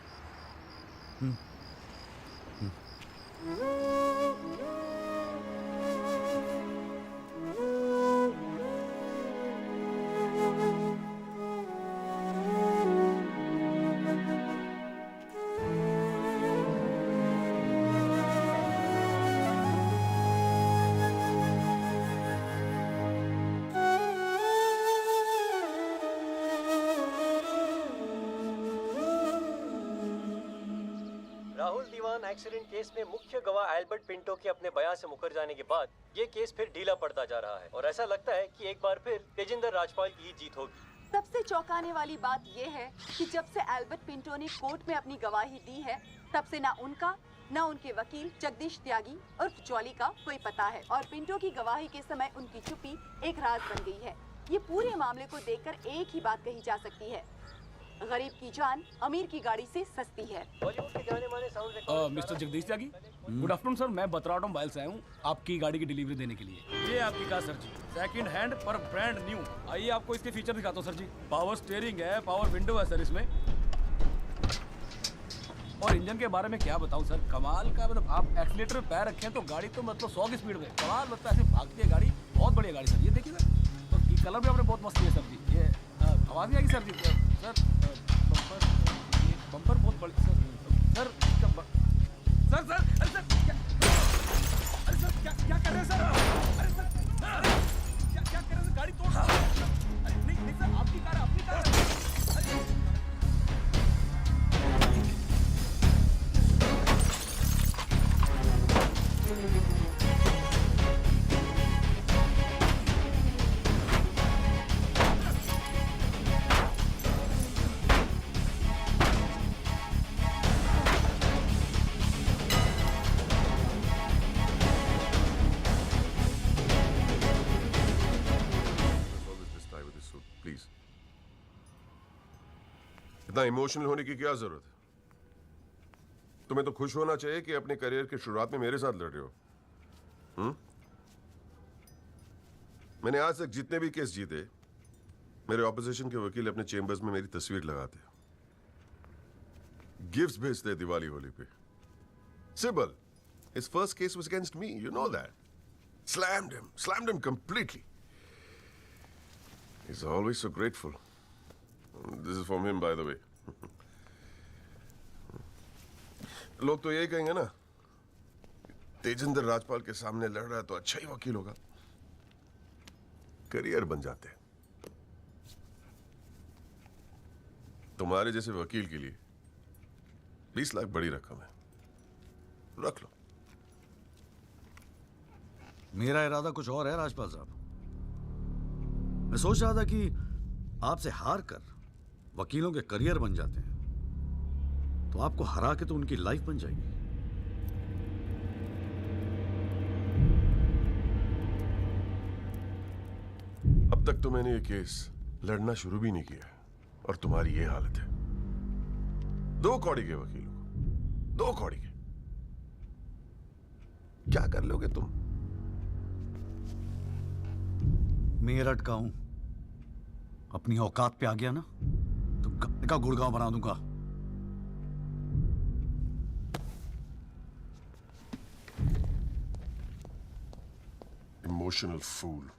राहुल दीवान एक्सीडेंट केस में मुख्य गवाह एल्बर्ट पिंटो के अपने बयान से मुकर जाने के बाद ये केस फिर ढीला पड़ता जा रहा है और ऐसा लगता है कि एक बार फिर तेजिंदर राजपाल की ही जीत होगी। सबसे चौंकाने वाली बात यह है कि जब से एल्बर्ट पिंटो ने कोर्ट में अपनी गवाही दी है तब से ना उनका न उनके वकील जगदीश त्यागी उर्फ जॉली का कोई पता है और पिंटो की गवाही के समय उनकी चुप्पी एक राज बन गई है। ये पूरे मामले को देखकर एक ही बात कही जा सकती है, गरीब की जान अमीर की गाड़ी से सस्ती है। बॉलीवुड के जाने माने साउंड मिस्टर जगदीश त्यागी, गुड आफ्टरनून सर। मैं बतरा ऑटोमोबाइल से आया हूँ आपकी गाड़ी की डिलीवरी देने के लिए। ये आपकी कार सर जी, सेकंड हैंड पर ब्रांड न्यू। आइए आपको इसके फीचर दिखाता हूँ सर जी। पावर स्टीयरिंग है, पावर विंडो है सर इसमें, और इंजन के बारे में क्या बताऊं सर, कमाल का। मतलब आप एक्सीलेटर पे पैर रखें तो गाड़ी तो मतलब 100 की स्पीड में कमाल लगता है, ऐसे भागती है गाड़ी। बहुत बढ़िया गाड़ी सर, ये देखिए सर। तो ये कलर भी आपने बहुत मस्त किया सर जी। ये आवाज़ नहीं आएगी सर जी। सर बम्पर बहुत बड़ी सर। सर सर अरे सर अरे सर क्या कर रहे हैं सर? अरे सर क्या कर रहे हैं? गाड़ी तोड़। अरे नहीं सर, आपकी कार है, अपनी कार है। इतना इमोशनल होने की क्या जरूरत है? तुम्हें तो खुश होना चाहिए कि अपने करियर की शुरुआत में मेरे साथ लड़ रहे हो। मैंने आज तक जितने भी केस जीते, मेरे ऑपोजिशन के वकील अपने चेंबर्स में मेरी तस्वीर लगाते, गिफ्ट्स भेजते दिवाली होली पे। Sibal, his first case was against me, you know that. Slammed him completely. He's always so grateful. This is from him, by the way. लोग तो यही कहेंगे ना, तेजिंदर राजपाल के सामने लड़ रहा है तो अच्छा ही वकील होगा। करियर बन जाते हैं। तुम्हारे जैसे वकील के लिए 20 लाख बड़ी रकम है, रख लो। मेरा इरादा कुछ और है राजपाल साहब। मैं सोच रहा था कि आपसे हार कर वकीलों के करियर बन जाते हैं तो आपको हरा के तो उनकी लाइफ बन जाएगी। अब तक तो मैंने ये केस लड़ना शुरू भी नहीं किया और तुम्हारी ये हालत है। 2 कौड़ी के वकीलों को, 2 कौड़ी के, क्या कर लोगे तुम? मेरठ का हूं, अपनी औकात पे आ गया ना तो गप्पे का गुड़गांव बना दूंगा। Emotional fool.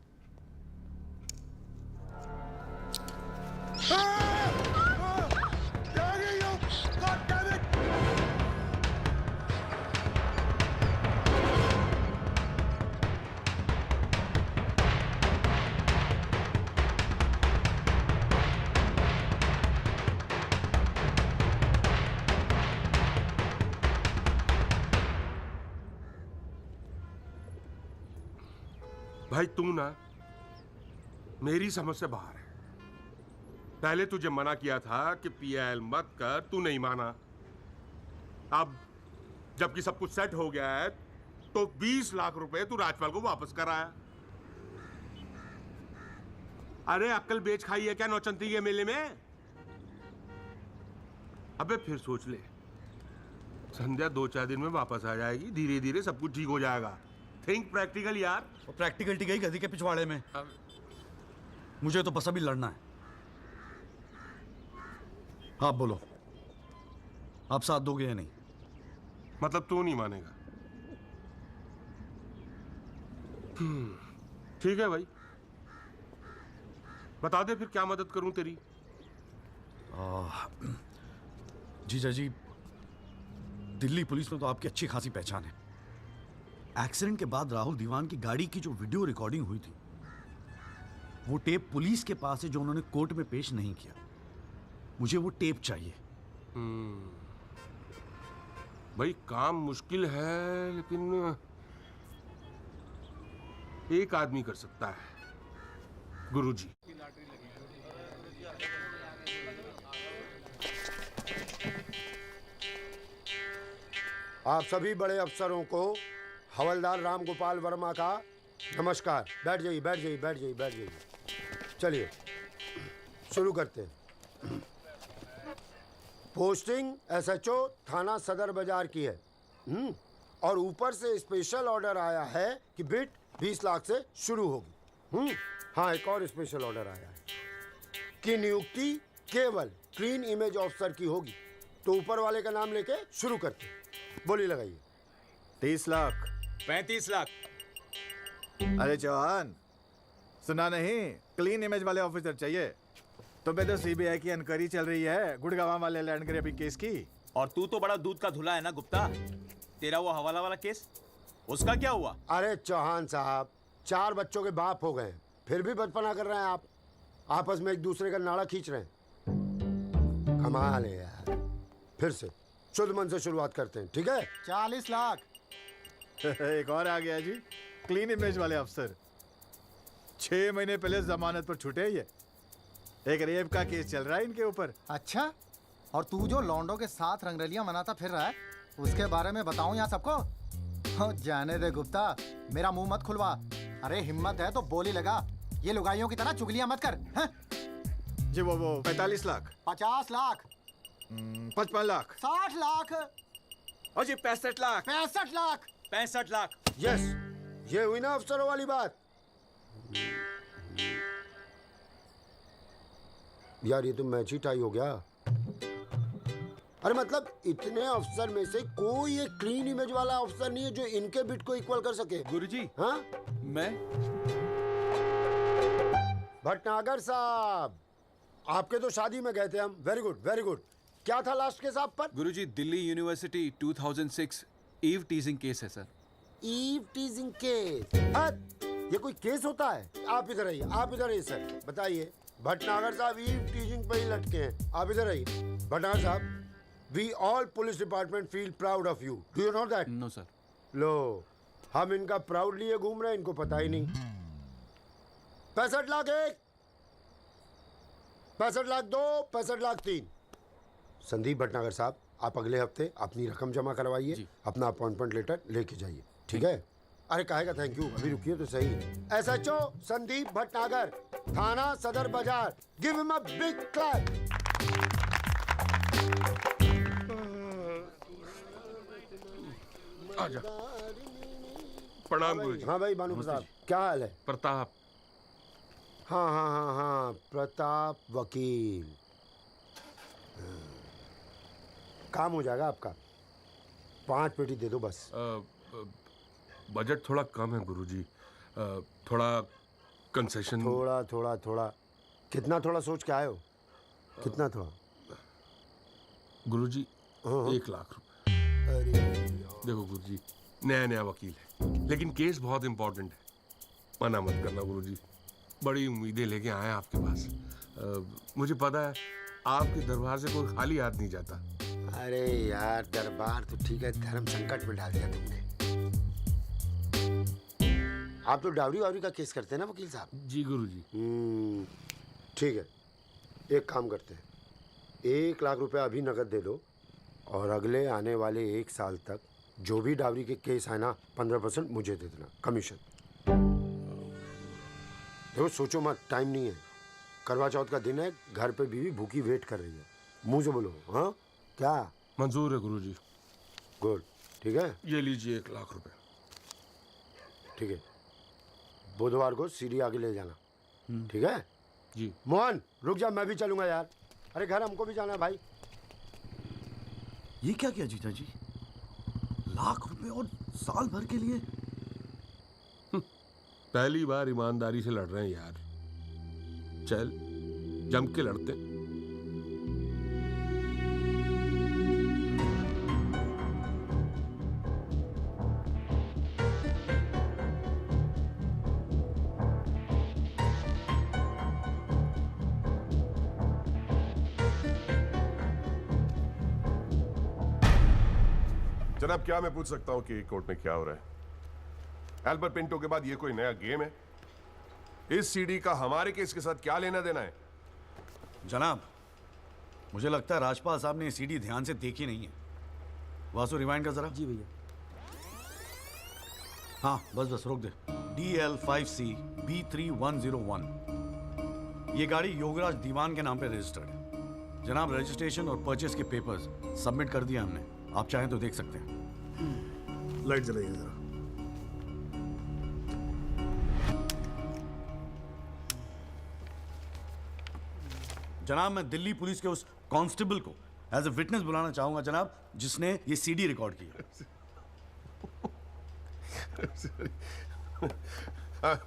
भाई तू ना मेरी समझ से बाहर है। पहले तुझे मना किया था कि पीएल मत कर, तू नहीं माना। अब जबकि सब कुछ सेट हो गया है तो 20 लाख रुपए तू राजपाल को वापस कराया। अरे अक्ल बेच खाई है क्या नौचंती के मेले में? अबे फिर सोच ले, संध्या 2-4 दिन में वापस आ जाएगी, धीरे धीरे सब कुछ ठीक हो जाएगा। थिंक प्रैक्टिकल यार। और प्रैक्टिकलिटी गई गधी के पिछवाड़े में। मुझे तो बस अभी लड़ना है। आप बोलो, आप साथ दोगे या नहीं? मतलब तू नहीं मानेगा? ठीक है भाई, बता दे फिर क्या मदद करूं तेरी। जीजा जी, दिल्ली पुलिस में तो आपकी अच्छी खासी पहचान है। एक्सीडेंट के बाद राहुल दीवान की गाड़ी की जो वीडियो रिकॉर्डिंग हुई थी, वो टेप पुलिस के पास है जो उन्होंने कोर्ट में पेश नहीं किया। मुझे वो टेप चाहिए। भाई काम मुश्किल है, लेकिन एक आदमी कर सकता है, गुरुजी। आप सभी बड़े अफसरों को हवलदार राम गोपाल वर्मा का नमस्कार। बैठ जाइए, बैठ जाइए, बैठ जाइए, बैठ जाइए। चलिए शुरू करते हैं। पोस्टिंग एसएचओ थाना सदर बाजार की है। और ऊपर से स्पेशल ऑर्डर आया है कि बिट 20 लाख से शुरू होगी। हाँ, एक और स्पेशल ऑर्डर आया है कि नियुक्ति केवल क्लीन इमेज ऑफिसर की होगी। तो ऊपर वाले का नाम लेके शुरू करते हैं। बोली लगाइए। 30 लाख, 35 लाख। अरे चौहान, सुना नहीं? क्लीन इमेज वाले ऑफिसर चाहिए। तुम्हें तो सीबीआई की इंक्वायरी चल रही है गुड़गांव वाले लैंड ग्रैबिंग केस की। और तू तो बड़ा दूध का धुला है ना गुप्ता। तेरा वो हवाला वाला केस, उसका क्या हुआ? अरे चौहान साहब, 4 बच्चों के बाप हो गए, फिर भी बचपना कर रहे हैं आप। आपस में एक दूसरे का नाड़ा खींच रहे हैं। कमाल है यार। फिर से शुद्ध मन से शुरुआत करते हैं, ठीक है? 40 लाख। एक और आ गया जी, क्लीन इमेज वाले अफसर। 6 महीने पहले जमानत पर छूटे ये। एक रेप का केस चल रहा है इनके ऊपर। अच्छा, और तू जो लौंडों के साथ रंगरलियां मनाता फिर रहा है, उसके बारे में बताऊं यहाँ सबको? हो जाने दे गुप्ता, मेरा मुंह मत खुलवा। अरे हिम्मत है तो बोली लगा, ये लुगाइयों की तरह चुगलियां मत कर। हैं? जी वो 45 लाख, 50 लाख, 55 लाख, 60 लाख, और जी 65 लाख, 65 लाख, 65 लाख। यस, ये हुई ना अफसरों वाली बात। यार ये तो मैच ही टाई हो गया। अरे मतलब इतने अफसर में से कोई एक क्लीन इमेज वाला अफसर नहीं है जो इनके बिट को इक्वल कर सके। गुरुजी, हाँ? मैं भटनागर साहब, आपके तो शादी में गए थे हम। Very good, very good. क्या था लास्ट केस आप पर? गुरुजी, Delhi university 2006 eve teasing case है सर। Eve teasing case? ये कोई केस होता है? आप इधर आइए, आप इधर आइए सर, बताइए। भटनागर साहब ईव टीजिंग पे ही लटके हैं। आप इधर आइए। Bhatnagar sahab, we all police department feel proud of you. Do you know that? No sir. लो, हम इनका प्राउड लिए घूम रहे हैं, इनको पता ही नहीं। 65 लाख 1, 65 लाख 2, 65 लाख 3। संदीप भटनागर साहब, आप अगले हफ्ते अपनी रकम जमा करवाइए, अपना अपॉइंटमेंट लेटर लेके जाइए, ठीक है? अरे काहेगा थैंक यू, अभी रुकिए तो सही। एसएचओ संदीप भटनागर, थाना सदर बाजार, give him a big clap. आजा। प्रणाम गुरुजी। हाँ भाई भानु प्रताप, क्या हाल है? प्रताप। हाँ हाँ हाँ हाँ, प्रताप वकील। काम हो जाएगा आपका। 5 पेटी दे दो बस। बजट थोड़ा कम है गुरुजी, थोड़ा कंसेशन। थोड़ा थोड़ा थोड़ा कितना थोड़ा सोच के आए हो? कितना थोड़ा? गुरुजी 1 लाख रुपए। देखो गुरुजी, नया वकील है, लेकिन केस बहुत इंपॉर्टेंट है। मना मत करना गुरुजी, बड़ी उम्मीदें लेके आए आपके पास। मुझे पता है आपके दरबार से कोई खाली हाथ नहीं जाता। अरे यार, दरबार तो ठीक है, धर्म संकट में डाल दिया तुमने। आप तो डावरी वावरी का केस करते हैं ना वकील साहब? जी गुरुजी। ठीक है, एक काम करते हैं, 1 लाख रुपए अभी नकद दे दो, और अगले आने वाले 1 साल तक जो भी डावरी के केस आए ना, 15% मुझे दे देना कमीशन। देखो सोचो मत, टाइम नहीं है। करवा चौथ का दिन है, घर पे बीवी भूखी वेट कर रही है। मुंह से बोलो। हाँ क्या? मंजूर है गुरुजी। गुड, ठीक है। ये लीजिए 1 लाख रुपए। ठीक है, बुधवार को सीढ़ी आगे ले जाना, ठीक है? जी। मोहन रुक जा, मैं भी चलूंगा यार। अरे घर हमको भी जाना है भाई। ये क्या किया जीजा जी? 1 लाख रुपए और साल भर के लिए? पहली बार ईमानदारी से लड़ रहे हैं यार। चल जम के लड़ते हैं। जनाब, क्या मैं पूछ सकता हूं कि कोर्ट में क्या हो रहा है? एल्बर्ट पिंटो के बाद ये कोई नया गेम है? इस सीडी का हमारे केस के साथ क्या लेना देना है? जनाब, मुझे लगता है राजपाल साहब ने ये सीडी ध्यान से देखी नहीं है। वासु रिवाइंड कर जरा। जी भैया। हाँ बस रोक दे। DL5C B3101, ये गाड़ी योगराज दीवान के नाम पे रजिस्टर्ड है। जनाब, रजिस्ट्रेशन और परचेस के पेपर्स सबमिट कर दिया हमने, आप चाहें तो देख सकते हैं। लाइट जलाइए जरा। जनाब, मैं दिल्ली पुलिस के उस कांस्टेबल को एज ए विटनेस बुलाना चाहूंगा जनाब, जिसने ये सीडी रिकॉर्ड की।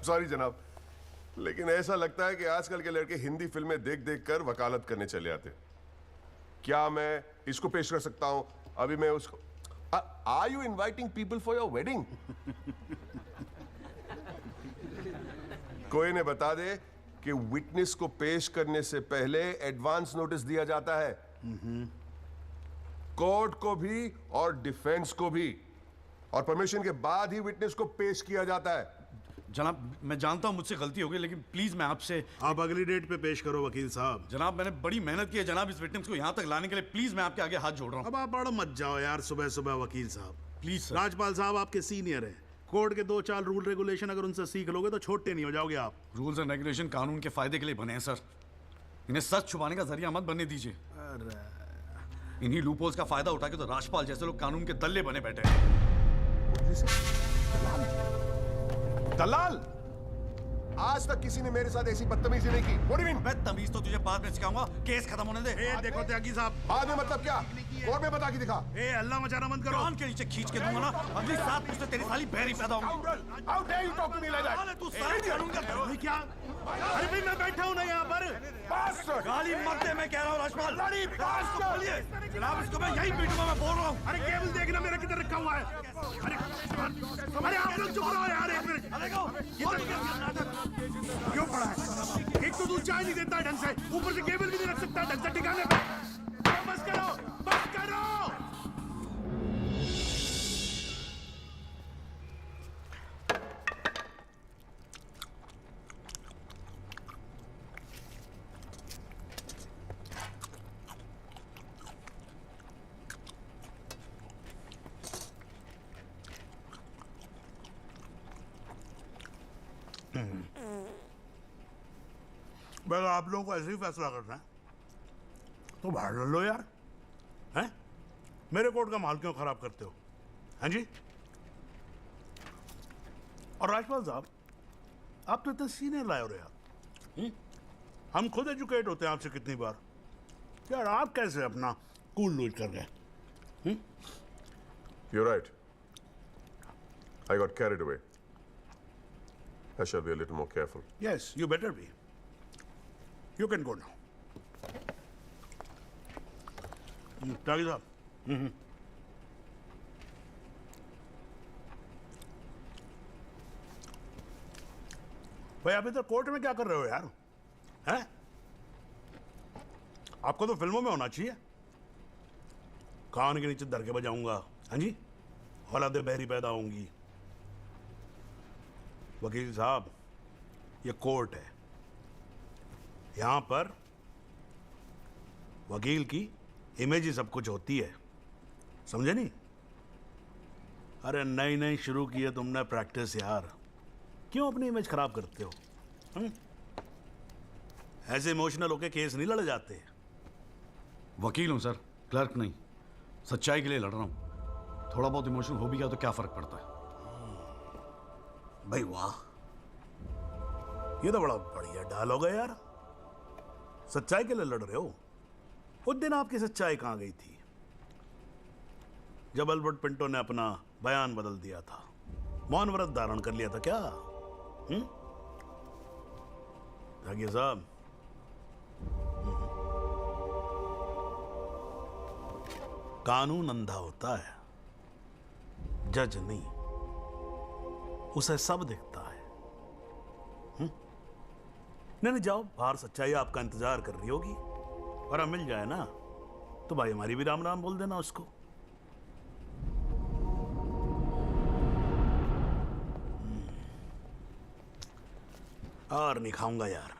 सॉरी जनाब, लेकिन ऐसा लगता है कि आजकल के लड़के हिंदी फिल्में देख देख कर वकालत करने चले आते। क्या मैं इसको पेश कर सकता हूं? अभी मैं उसको are you inviting people for your wedding? कोई ने बता दे कि विटनेस को पेश करने से पहले एडवांस नोटिस दिया जाता है, कोर्ट को भी और डिफेंस को भी, और परमिशन के बाद ही विटनेस को पेश किया जाता है। जनाब, मैं जानता हूं मुझसे गलती हो गई, लेकिन प्लीज मैं आपसे। आप अगली डेट पे पेश करो वकील साहब। जनाब, मैंने बड़ी मेहनत की है जनाब इस विटनेस को यहाँ तक लाने के लिए। प्लीज मैं आपके आगे हाथ जोड़ रहा हूँ। अब आप बड़ा मत जाओ यार सुबह सुबह वकील साहब। Please sir. राजपाल साहब आपके सीनियर हैं। कोर्ट के 2-4 रूल रेगुलेशन अगर उनसे सीख लोगे तो छोटे नहीं हो जाओगे आप। रूल्स एंड रेगुलेशन कानून के फायदे के लिए बने हैं सर, इन्हें सच छुपाने का जरिया मत बनने दीजिए। इन्हीं लूपहोल्स का फायदा उठा के तो राजपाल जैसे लोग कानून के दल्ले बने बैठे हैं। दलाल, आज तक किसी ने मेरे साथ ऐसी बदतमीजी नहीं की। What do you mean? मैं तमीज तो तुझे बाद में सिखाऊंगा, केस खत्म होने दे। देखो त्यागी साहब, बाद में मतलब क्या? कोर्ट में बता के दिखा। अल्लाह मचाना मत करो। कान के नीचे खींच के दूंगा ना, अगली 7 पुश्तें तेरी साली बहरी पैदा होंगी। How dare you talk to me like that? तू सारे कानून का क्या? अरे भाई मैं बैठा हूँ ना यहाँ पर। गाली मत दे, मैं कह रहा हूँ राजपाल। जनाब, इसको मैं यही पीटूंगा, मैं बोल रहा हूँ। अरे केबल देखना मेरा किधर रखा हुआ है। अरे आप लोग चुप रहो यार एक मिनट। क्यों पड़ा है? एक तो तू चाय नहीं देता ढंग से, ऊपर से केबल भी नहीं रख सकता ढंग से ठिकाने पे। बस करो, बस करो। बस आप लोगों को ऐसे ही फैसला करना है तो बाहर लड़ लो यार। हैं? मेरे कोर्ट का माहौल क्यों खराब करते हो? हैं जी? और राजपाल साहब, आप तो इतने सीनियर लाए हो रहे यार। हम खुद एजुकेट होते हैं आपसे कितनी बार यार, आप कैसे अपना कूल लूज कर गए? You're right. I got carried away. I shall be a little more careful. Yes, you better be. You can go now. त्यागी साहब। भाई आप इधर कोर्ट में क्या कर रहे हो यार? हैं? आपको तो फिल्मों में होना चाहिए। कान के नीचे धर के बजाऊंगा, हाँ जी, औलादे बहरी पैदा होंगी। वकील साहब, ये कोर्ट है, यहां पर वकील की इमेज ही सब कुछ होती है, समझे नहीं? अरे नई नई शुरू की है तुमने प्रैक्टिस यार, क्यों अपनी इमेज खराब करते हो? ऐसे इमोशनल होके केस नहीं लड़े जाते। वकील हूं सर, क्लर्क नहीं। सच्चाई के लिए लड़ रहा हूं। थोड़ा बहुत इमोशनल हो भी गया तो क्या फर्क पड़ता है? भाई वाह, ये तो बड़ा बढ़िया डायलॉग है यार। सच्चाई के लिए लड़ रहे हो? उस दिन आपकी सच्चाई कहां गई थी जब अल्बर्ट पिंटो ने अपना बयान बदल दिया था, मौन व्रत धारण कर लिया था क्या? त्यागी साहब, कानून अंधा होता है, जज नहीं। उसे सब दिखता है। नहीं, जाओ, बाहर सच्चाई आपका इंतजार कर रही होगी, और अब मिल जाए ना तो भाई हमारी भी राम राम बोल देना उसको। और नहीं खाऊंगा यार।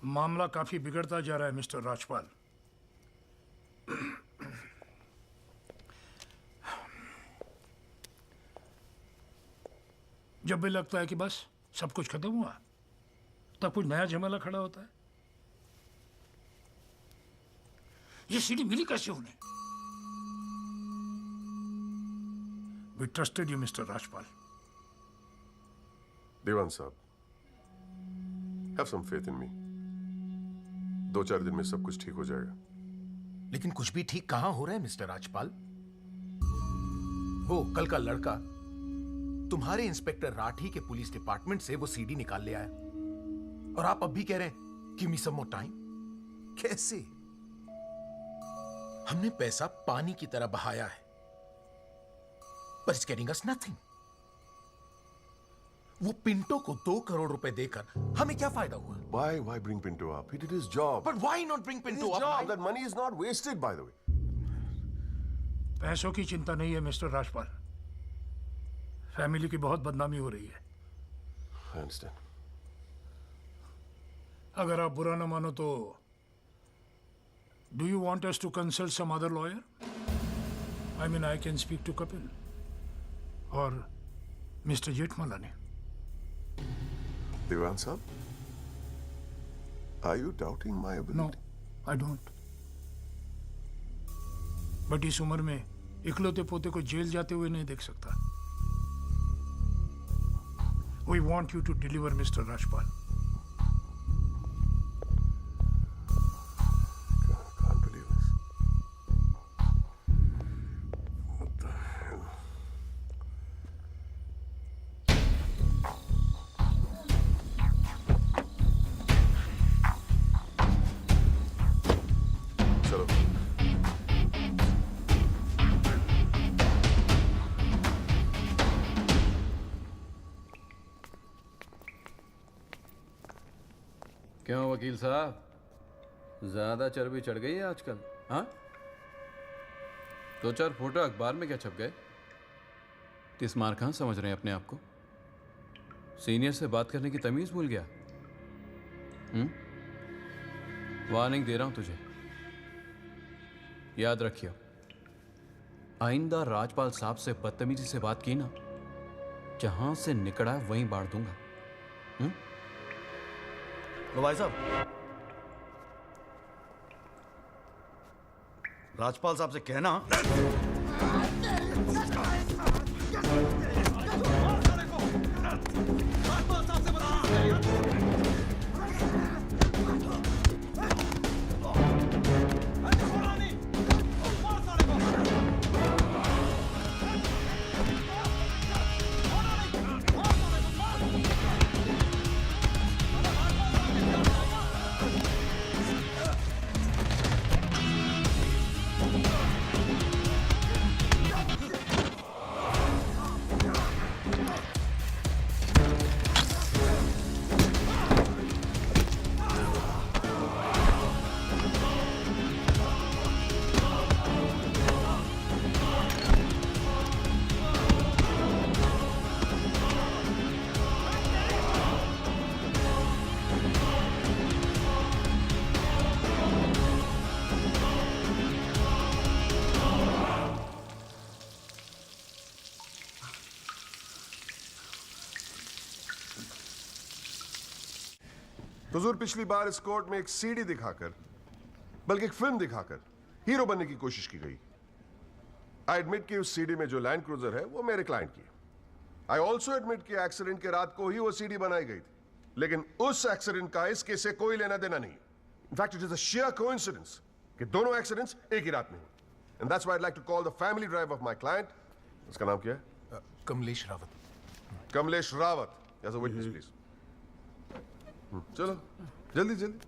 मामला काफी बिगड़ता जा रहा है मिस्टर राजपाल। जब भी लगता है कि बस सब कुछ खत्म हुआ, तब कुछ नया झमेला खड़ा होता है। ये सीढ़ी मिली कैसे उन्हें? We trusted you, Mr. Rajpal. देवान साहब, have some faith in me. 2-4 दिन में सब कुछ ठीक हो जाएगा। लेकिन कुछ भी ठीक कहां हो रहा है मिस्टर राजपाल? वो कल का लड़का तुम्हारे इंस्पेक्टर राठी के पुलिस डिपार्टमेंट से वो सीडी निकाल ले आया, और आप अब भी कह रहे हैं गिव मी सम मोर टाइम। कैसे? हमने पैसा पानी की तरह बहाया है, but it's getting us nothing. वो पिंटो को 2 करोड़ रुपए देकर हमें क्या फायदा हुआ? Why bring Pinto up? He did his job. But why not bring Pinto His up? job. That money is not wasted, by the way. पैसों की चिंता नहीं है मिस्टर राजपाल। फैमिली की बहुत बदनामी हो रही है। I understand. अगर आप बुरा न मानो तो do you want us to consult some other lawyer? I mean, I can speak to Kapil or Mr. Jetmalani. Devan sahab, are you doubting my ability? No, I don't. But इस उम्र में इकलौते पोते को जेल जाते हुए नहीं देख सकता। We want you to deliver, Mr. Rajpal. Can't believe this. What the hell? चलो। क्यों वकील साहब, ज्यादा चर्बी चढ़ गई है आजकल? हाँ, 2-4 फोटो अखबार में क्या छप गए? किस मार कहाँ समझ रहे हैं अपने आप को? सीनियर से बात करने की तमीज भूल गया? वार्निंग दे रहा हूं तुझे, याद रखियो, आइंदा राजपाल साहब से बदतमीजी से बात की ना, जहां से निकला वहीं बांट दूंगा। लो भाई साहब, राजपाल साहब से कहना हुजूर, पिछली बार इस कोर्ट में एक सीडी दिखाकर, बल्कि एक फिल्म दिखाकर हीरो बनने की कोशिश की गई। आई एडमिट कि उस सीडी में जो लैंड क्रूजर है वो मेरे क्लाइंट की है। आई ऑल्सो एडमिट कि एक्सीडेंट के रात को ही वो सीडी बनाई गई थी, लेकिन उस एक्सीडेंट का इस केस से कोई लेना देना नहीं। In fact, it is a sheer coincidence कि दोनों एक्सीडेंट्स एक ही रात में हुए. And that's why I'd like to call the family driver of my client. उसका नाम क्या है? Kamlesh Rawat. Kamlesh Rawat. As a witness, please. चलो, जल्दी जल्दी.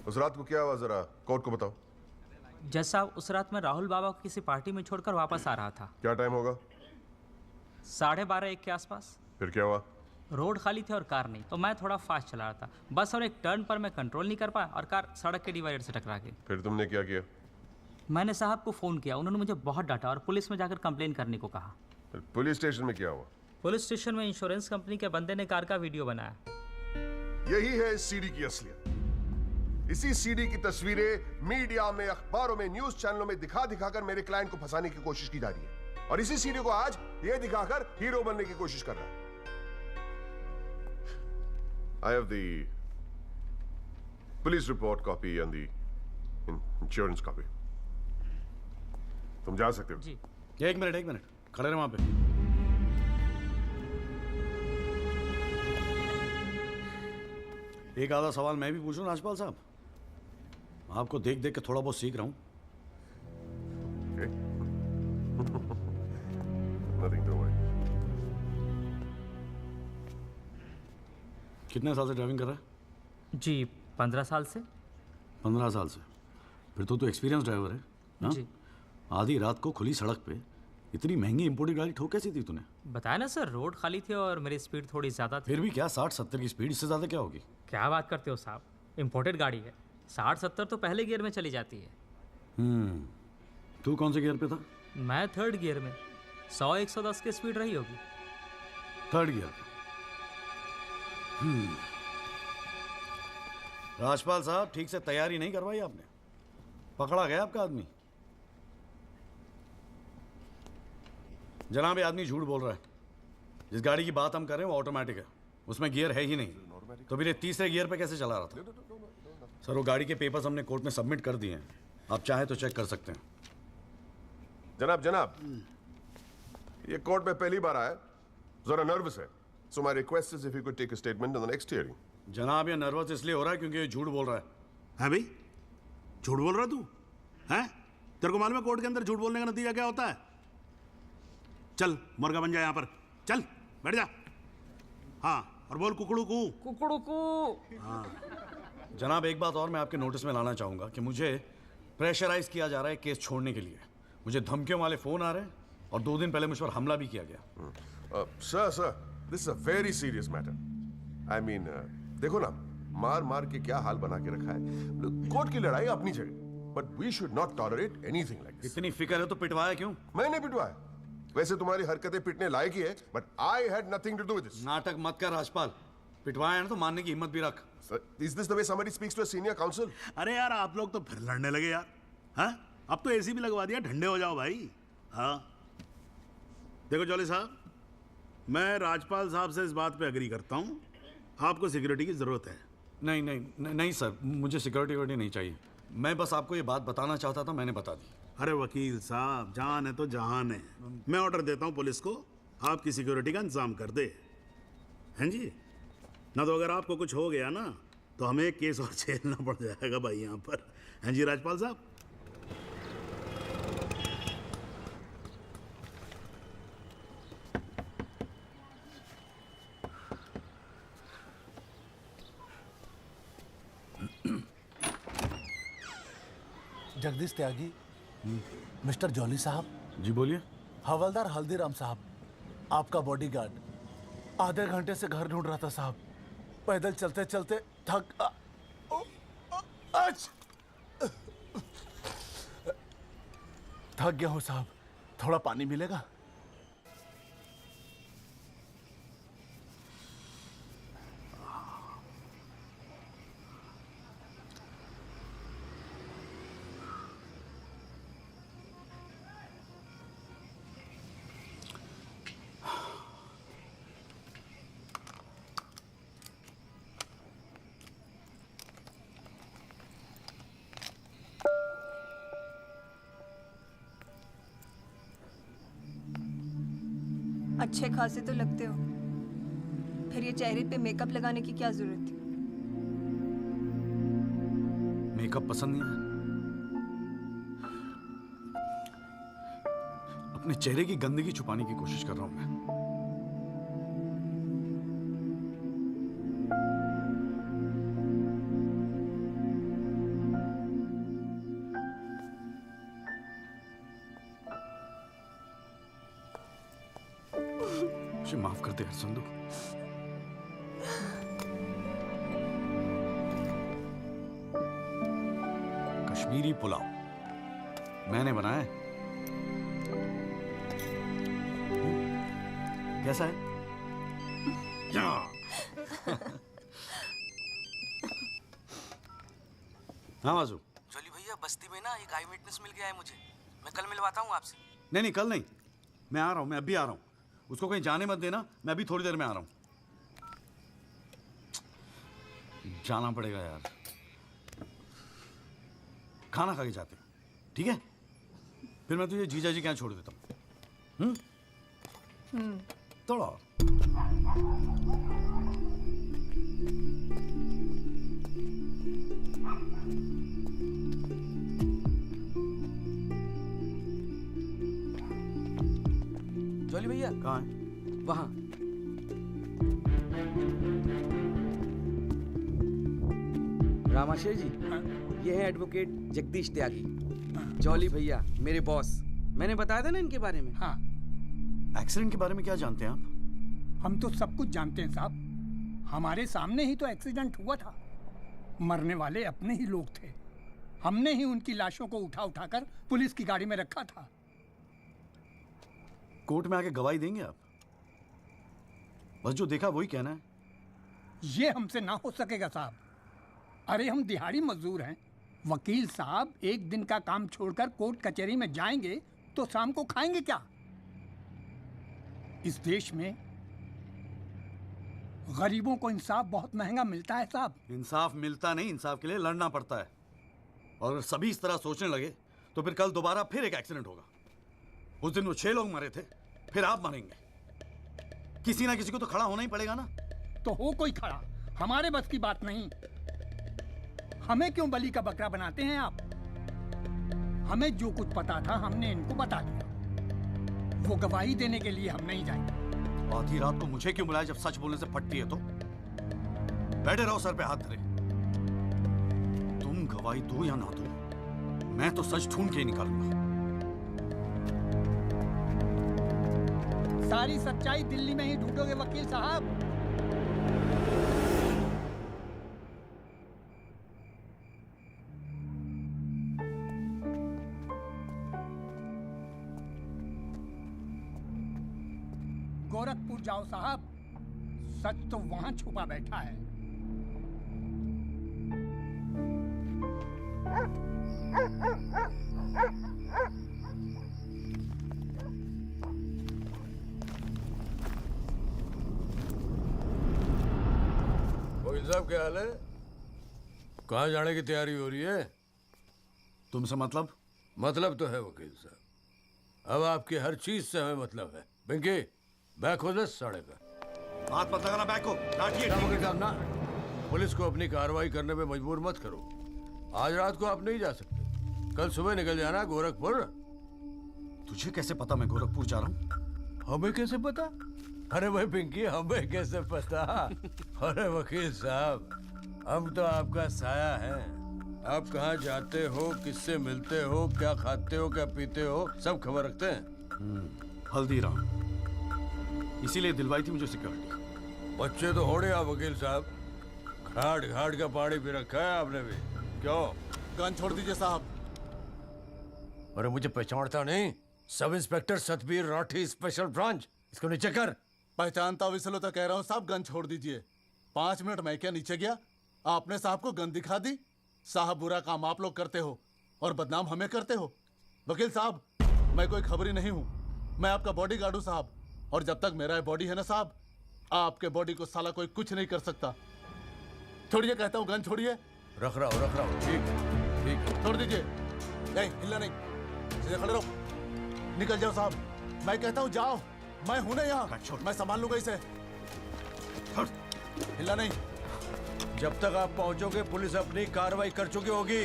उस रात को क्या हुआ जरा कोर्ट को बताओ. जज साहब, उस रात मैं राहुल बाबा को किसी पार्टी में छोड़कर वापस आ रहा था. क्या टाइम होगा? 12:30 1 के आसपास. फिर क्या हुआ? रोड खाली थी और कार नहीं, तो मैं थोड़ा फास्ट चला रहा था. बस और एक टर्न पर मैं कंट्रोल नहीं कर पाया और कार सड़क के डिवाइडर से टकरा गई. फिर तुमने क्या किया? मैंने साहब को फ़ोन किया. उन्होंने मुझे बहुत डांटा और पुलिस में जाकर कंप्लेन करने को कहा. फिर पुलिस स्टेशन में क्या हुआ? पुलिस स्टेशन में इंश्योरेंस कंपनी के बंदे ने कार का वीडियो बनाया. यही है इस सीडी की असलियत. इसी सीडी की तस्वीरें मीडिया में, अखबारों में, न्यूज चैनलों में दिखा दिखाकर मेरे क्लाइंट को फंसाने की कोशिश की जा रही है. और इसी सीडी को आज ये दिखाकर हीरो बनने की कोशिश कर रहा है. I have the police report copy and the insurance copy. तुम जा सकते हो. जी. एक मिनट खड़े रहे वहां पे. एक आधा सवाल मैं भी पूछूं राजपाल साहब? आपको देख देख के थोड़ा बहुत सीख रहा हूं. Nothing to worry. कितने साल से ड्राइविंग कर रहा है? जी 15 साल से. 15 साल से? फिर तो तू एक्सपीरियंस ड्राइवर है ना? जी. आधी रात को खुली सड़क पे इतनी महंगी इंपोर्टेड गाड़ी ठोक कैसी थी तूने? बताया ना सर, रोड खाली थी और मेरी स्पीड थोड़ी ज़्यादा थी. फिर भी क्या 60-70 की स्पीड, इससे ज़्यादा क्या होगी? क्या बात करते हो साहब, इंपोर्टेड गाड़ी है. 60-70 तो पहले गियर में चली जाती है. तू कौन से गियर पे था? मैं 3rd गियर में. 100-110 की स्पीड रही होगी. 3rd गियर पे. राजपाल साहब, ठीक से तैयारी नहीं करवाई आपने. पकड़ा गया आपका आदमी. जनाब, ये आदमी झूठ बोल रहा है. जिस गाड़ी की बात हम कर रहे हैं वो ऑटोमेटिक है, उसमें गियर है ही नहीं. तो फिर ये 3रे गियर पे कैसे चला रहा था? सर, वो गाड़ी के पेपर्स हमने कोर्ट में सबमिट कर दिए हैं. आप चाहे तो चेक कर सकते हैं. जनाब, ये कोर्ट में पहली बार आया, जरा नर्वस है. So my request is if you could take a statement in the next hearing. जनाब, ये नर्वस इसलिए हो रहा है क्योंकि ये झूठ बोल रहा है. है भाई? झूठ बोल रहा तू? हैं? तेरे को मालूम है कोर्ट के अंदर झूठ बोलने का नतीजा क्या होता है? चल मुर्गा बन जा यहाँ पर. चल बैठ जा. हाँ, और बोल कुकड़ू कू. कुकड़ू कू. हाँ. जनाब, एक बात और मैं आपके नोटिस में लाना चाहूँगा कि मुझे प्रेशराइज किया जा रहा है केस छोड़ने के लिए. मुझे धमकियों वाले फ़ोन आ रहे हैं और 2 दिन पहले मुझ पर हमला भी किया गया. Sir, this is a very serious matter. I mean, देखो ना, मार के क्या हाल बना के रखा है. कोर्ट की लड़ाई अपनी जगह, but we should not tolerate anything like this. इतनी फिक्र है तो पिटवाया क्यों? मैंने पिटवाया. वैसे तुम्हारी हरकतें पिटने लायक ही है, but I had nothing to do with this. नाटक मत कर राजपाल. पिटवाया है ना तो मानने की हिम्मत भी रख. Is this the way somebody speaks to a senior counsel? अरे यार, आप लोग तो फिर लड़ने लगे यार. हाँ? अब तो एसी भी लगवा दिया, ठंडे हो जाओ भाई. हाँ. देखो जॉली साहब, मैं राजपाल साहब से इस बात पे एग्री करता हूँ. आपको सिक्योरिटी की जरूरत है. नहीं सर, मुझे सिक्योरिटी नहीं चाहिए. मैं बस आपको ये बात बताना चाहता था, मैंने बता दी. अरे वकील साहब, जान है तो जहान है. मैं ऑर्डर देता हूँ पुलिस को, आपकी सिक्योरिटी का इंतजाम कर दे. हैं जी? ना तो अगर आपको कुछ हो गया ना तो हमें एक केस और झेलना पड़ जाएगा भाई यहाँ पर. हैं जी राजपाल साहब? जगदीश त्यागी, मिस्टर जॉली साहब. जी बोलिए. हवलदार हल्दीराम साहब, आपका बॉडीगार्ड. आधे घंटे से घर ढूंढ रहा था साहब. पैदल चलते चलते थक गया हूँ साहब. थोड़ा पानी मिलेगा? अच्छे खासे तो लगते हो. फिर ये चेहरे पे मेकअप लगाने की क्या जरूरत थी? मेकअप पसंद नहीं है? अपने चेहरे की गंदगी छुपाने की कोशिश कर रहा हूं मैं। मुझे माफ कर दे हरसंदू। कश्मीरी पुलाव मैंने बनाया है। कैसा है? हाँ वाजू। जॉली भैया, बस्ती में ना एक आई विटनेस मिल गया है मुझे। मैं कल मिलवाता हूँ आपसे। नहीं नहीं, कल नहीं, मैं आ रहा हूं, मैं अभी आ रहा हूं। उसको कहीं जाने मत देना, मैं अभी थोड़ी देर में आ रहा हूं। जाना पड़ेगा यार, खाना खा के जाते हैं, ठीक है? फिर मैं तुझे जीजा जी के यहाँ छोड़ देता हूँ। थोड़ा और। जॉली भैया कहाँ है? वहाँ। रामाशय जी, ये है एडवोकेट जगदीश त्यागी। जॉली भैया मेरे बॉस। मैंने बताया था ना इनके बारे में। हाँ। एक्सीडेंट के बारे में क्या जानते हैं आप? हम तो सब कुछ जानते हैं साहब। हमारे सामने ही तो एक्सीडेंट हुआ था। मरने वाले अपने ही लोग थे। हमने ही उनकी लाशों को उठा उठाकर पुलिस की गाड़ी में रखा था। कोर्ट में आके गवाही देंगे आप? बस जो देखा वही कहना है। ये हमसे ना हो सकेगा साहब। अरे हम दिहाड़ी मजदूर हैं। वकील साहब एक दिन का काम छोड़कर कोर्ट कचहरी में जाएंगे तो शाम को खाएंगे क्या? इस देश में गरीबों को इंसाफ बहुत महंगा मिलता है साहब। इंसाफ मिलता नहीं, इंसाफ के लिए लड़ना पड़ता है। और अगर सभी इस तरह सोचने लगे तो फिर कल दोबारा फिर एक एक्सीडेंट होगा। उस दिन वो 6 लोग मरे थे, फिर आप मरेंगे। किसी ना किसी को तो खड़ा होना ही पड़ेगा ना। तो हो कोई खड़ा, हमारे बस की बात नहीं। हमें क्यों बलि का बकरा बनाते हैं आप? हमें जो कुछ पता था हमने इनको बता दिया। वो गवाही देने के लिए हम नहीं जाएंगे। आधी रात को मुझे क्यों बुलाया जब सच बोलने से फटती है तो? बैठे रहो सर पे हाथ धरे। तुम गवाही दो या ना दो, मैं तो सच ढूंढ के ही निकालूंगा। सारी सच्चाई दिल्ली में ही ढूंढोगे वकील साहब। गोरखपुर जाओ साहब, सच तो वहां छुपा बैठा है। वकील साहब क्या हाल है? कहाँ जाने की तैयारी हो रही है? तुमसे मतलब? मतलब तो है वकील साहब, अब आपकी हर चीज से हमें मतलब है। पिंकी बैक हो 10 साढ़े का। हाथ मत लगाना बैक को, लाठी है। वकील साहब ना, पुलिस को अपनी कार्रवाई करने में मजबूर मत करो। आज रात को आप नहीं जा सकते, कल सुबह निकल जाना गोरखपुर। तुझे कैसे पता मैं गोरखपुर जा रहा हूँ? हमें कैसे पता? अरे भाई पिंकी, हमें कैसे पता? अरे वकील साहब, हम तो आपका साया है। आप कहाँ जाते हो, किससे मिलते हो, क्या खाते हो, क्या पीते हो, सब खबर रखते हैं। हल्दीराम, इसीलिए दिलवाई थी मुझे सिक्योरिटी। बच्चे तो होड़े आप वकील साहब, घाट घाट का पानी पी रखा है आपने भी। क्यों? गन छोड़ दीजिए साहब। अरे मुझे पहचानता नहीं? Sub inspector Satbir Rathi, special branch. इसको नीचे कर। पहचानता हूँ इसलिए तो कह रहा हूँ साहब, गन छोड़ दीजिए। 5 मिनट मैं क्या नीचे गया, आपने साहब को गन दिखा दी। साहब बुरा काम आप लोग करते हो और बदनाम हमें करते हो। वकील साहब, मैं कोई खबरी नहीं हूँ, मैं आपका बॉडीगार्ड हूँ साहब। और जब तक मेरा बॉडी है ना साहब, आपके बॉडी को साला कोई कुछ नहीं कर सकता। छोड़िए कहता हूँ, गन छोड़िए। रख रहा हूँ। ठीक ठीक, छोड़ दीजिए। नहीं हिलना नहीं, सीधे खड़े रहो। निकल जाओ साहब, मैं कहता हूँ जाओ। मैं हूं ना यहाँ, मैं संभाल लूंगा इसे। हिला नहीं। जब तक आप पहुंचोगे पुलिस अपनी कार्रवाई कर चुकी होगी।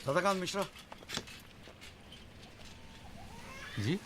सदाकांत मिश्रा जी।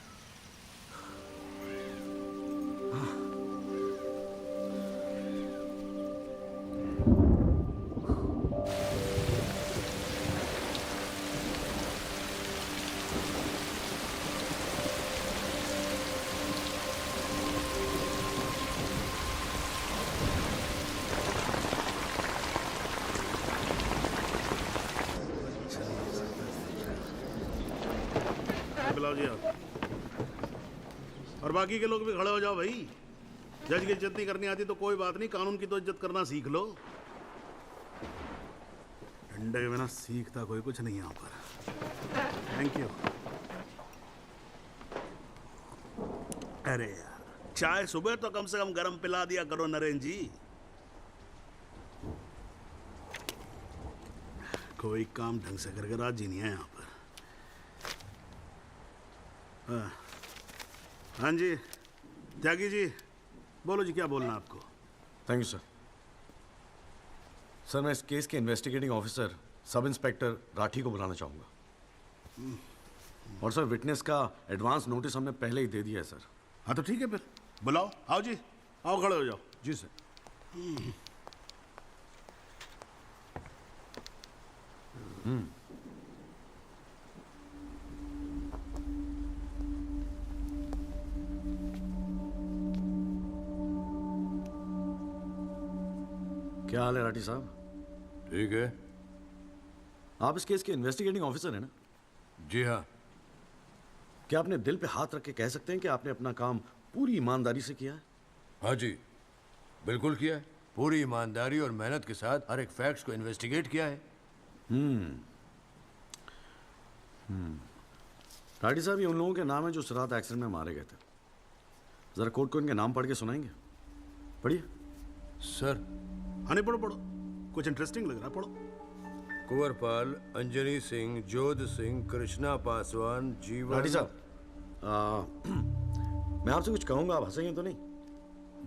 बुलाओ जी आप। और बाकी के लोग भी खड़े हो जाओ भाई। जज की इज्जत नहीं करनी आती तो कोई बात नहीं, कानून की तो इज्जत करना सीख लो। डंडे के बिना सीखता कोई कुछ नहीं यहाँ पर। Thank you. अरे यार, चाय सुबह तो कम से कम गर्म पिला दिया करो नरेन जी। कोई काम ढंग से करके राजी नहीं है यहाँ पर। हाँ जी त्यागी जी, बोलो जी, क्या बोलना है आपको? Thank you sir. सर मैं इस केस के investigating officer sub inspector Rathi को बुलाना चाहूँगा। और सर विटनेस का एडवांस नोटिस हमने पहले ही दे दिया है सर। हाँ तो ठीक है, फिर बुलाओ। आओ जी, आओ खड़े हो जाओ। जी सर। क्या हाल है राठी साहब? ठीक है। आप इस केस के इन्वेस्टिगेटिंग ऑफिसर हैं ना? जी हाँ। क्या आपने दिल पे हाथ रख के कह सकते हैं कि आपने अपना काम पूरी ईमानदारी से किया है? हाँ जी, बिल्कुल किया है। पूरी ईमानदारी और मेहनत के साथ हर एक फैक्ट्स को इन्वेस्टिगेट किया है। राठी साहब, ये उन लोगों के नाम है जो उस रात एक्सीडेंट में मारे गए थे। जरा कोर्ट को इनके नाम पढ़ के सुनाएंगे? पढ़िए। सर। हाँ नहीं, पढ़ो पढ़ो, कुछ इंटरेस्टिंग लग रहा है, पढ़ो। कुंवरपाल, अंजनी सिंह, जोध सिंह, कृष्णा पासवान, जीवन। राठी साहब, मैं आपसे कुछ कहूंगा, आप हंसेंगे तो नहीं?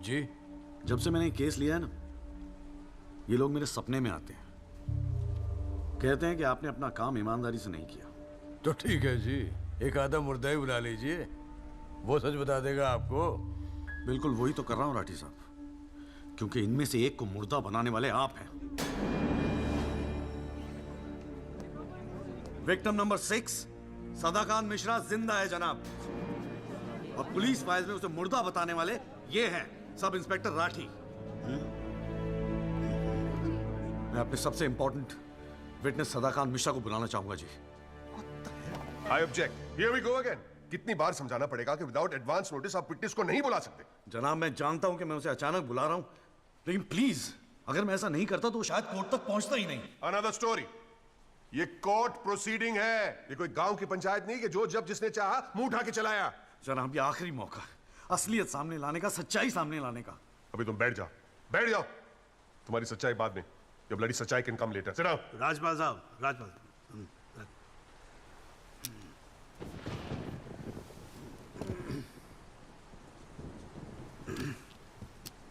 जी। जब से मैंने ये केस लिया है ना, ये लोग मेरे सपने में आते हैं, कहते हैं कि आपने अपना काम ईमानदारी से नहीं किया। तो ठीक है जी, एक आधा मुर्दा ही बुला लीजिए, वो सच बता देगा आपको। बिल्कुल वही तो कर रहा हूँ राठी साहब, क्योंकि इनमें से एक को मुर्दा बनाने वाले आप हैं। विक्टिम नंबर 6 सदाकांत मिश्रा जिंदा है जनाब, और पुलिस फाइल्स में उसे मुर्दा बताने वाले ये हैं सब इंस्पेक्टर राठी। मैं अपने सबसे इंपॉर्टेंट विटनेस सदाकांत मिश्रा को बुलाना चाहूंगा जी। I object. Here we go again. कितनी बार समझाना पड़ेगा कि विदाउट एडवांस नोटिस आप विटनेस को नहीं बुला सकते? जनाब मैं जानता हूं कि मैं उसे अचानक बुला रहा हूं, लेकिन प्लीज अगर मैं ऐसा नहीं करता तो वो शायद कोर्ट तक पहुंचता ही नहीं। Another story. ये कोर्ट प्रोसीडिंग है, ये कोई गांव की पंचायत नहीं कि जो जब जिसने चाहा मुंह उठा के चलाया। जनाब ये आखिरी मौका है असलियत सामने लाने का, सच्चाई सामने लाने का। अभी तुम बैठ जाओ, बैठ जाओ। तुम्हारी सच्चाई बाद में, ये ब्लडी सच्चाई can come later. Sit down. Rajpal साहब, राजपाल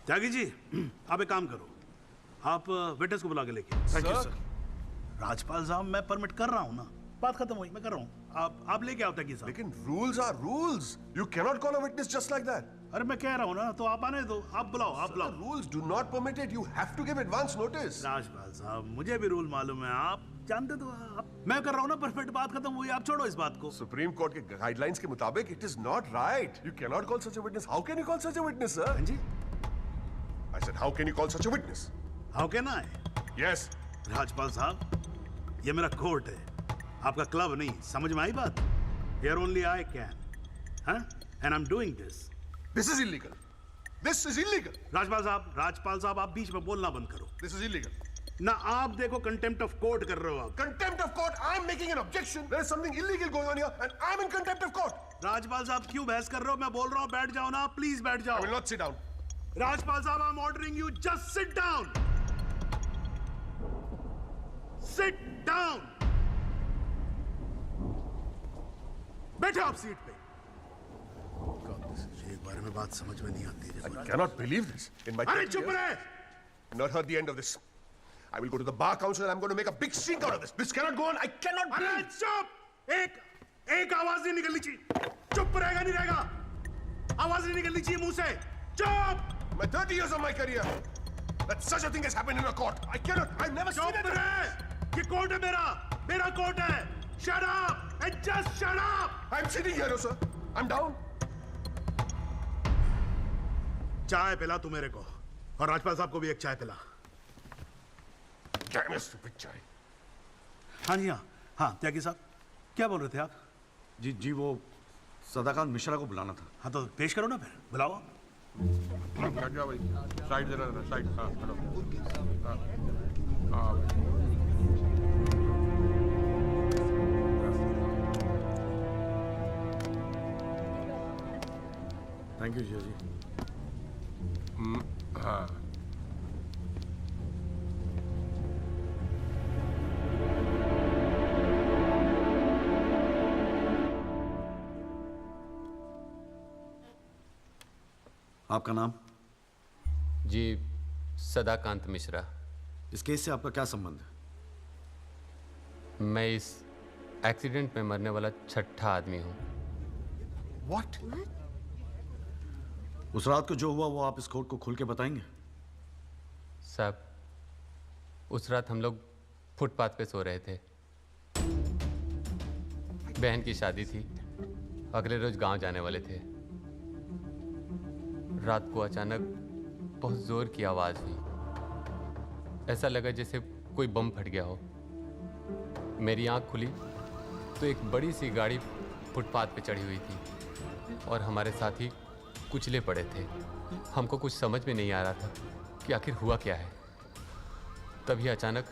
त्यागी जी, आप एक काम करो, आप विटनेस को बुला के लेके। Thank you sir. राजपाल साहब मैं परमिट कर रहा हूँ ना, बात खत्म हुई, मैं कर रहा हूँ। आप लेके आओ त्यागी साहब। लेकिन rules are rules. You can not call a witness just like that. अरे मैं कह रहा हूँ ना, तो आप आने दो, आप बुलाओ, आप बुलाओ। Rules do not permit it, you have to give advance notice. Rajpal sahab, मुझे भी रूल मालूम है, आप जानते तो आप। मैं कर रहा हूँ ना, परफेक्ट, बात खत्म हुई, आप छोड़ो इस बात को। सुप्रीम कोर्ट के गाइडलाइंस के मुताबिक it is not right. You can not call such a witness. How can you call such a witness, sir? हाँ जी, I said how can you call such a witness? How can I? Yes Rajpal sahab, ये मेरा court है, आपका club नहीं। समझ में आई बात? Here only I can, huh? And I'm doing this. This is illegal. This is illegal. Rajpal साहब, आप बीच में बोलना बंद करो। This is illegal. ना आप देखो कंटेम्प्ट ऑफ कोर्ट कर रहे हो आप। Contempt of court. I'm making an objection. There is something illegal going on here, and I'm in contempt of court. Rajpal साहब क्यों बहस कर रहे हो? मैं बोल रहा हूँ, बैठ जाओ ना, प्लीज बैठ जाओ। I will not sit down. Rajpal साहब, I'm ordering you, just sit down. Sit down. बैठो आप सीट पे। एक बार में बात समझ में नहीं आती है। I cannot believe this. In my अरे चुप रहे! Not heard the end of this. I will go to the bar council and I'm going to make a big stink out of this. This cannot go on. I cannot अरे breathe. चुप! एक आवाज नहीं निकलनी चाहिए। चुप रहेगा नहीं रहेगा। आवाज नहीं निकलनी चाहिए मुंह से। चुप! My 30 years of my career, that such a thing has happened in a court. I cannot. I've never seen it. चुप रहे! ये कोर्ट है मेरा कोर्ट है। Shut up and just shut up. I'm sitting here, sir. I'm down. चाय पिला तू मेरे को, और राजपाल साहब को भी एक चाय पिला। Damn it, stupid चाय। हाँ जी, हाँ त्यागी साहब, क्या बोल रहे थे आप? जी वो सदाकांत मिश्रा को बुलाना था। हाँ तो पेश करो ना फिर, बुलाओ। जाओ भाई, साइड जरा साइड। हाँ चलो। हाँ थैंक यू जी। हाँ आपका नाम? जी, सदाकांत मिश्रा। इस केस से आपका क्या संबंध है? मैं इस एक्सीडेंट में मरने वाला छठा आदमी हूँ। What? उस रात को जो हुआ वो आप इस कोर्ट को खुल के बताएंगे? साहब, उस रात हम लोग फुटपाथ पे सो रहे थे। बहन की शादी थी, अगले रोज गांव जाने वाले थे। रात को अचानक बहुत जोर की आवाज हुई। ऐसा लगा जैसे कोई बम फट गया हो। मेरी आंख खुली तो एक बड़ी सी गाड़ी फुटपाथ पे चढ़ी हुई थी और हमारे साथी कुचले पड़े थे। हमको कुछ समझ में नहीं आ रहा था कि आखिर हुआ क्या है। तभी अचानक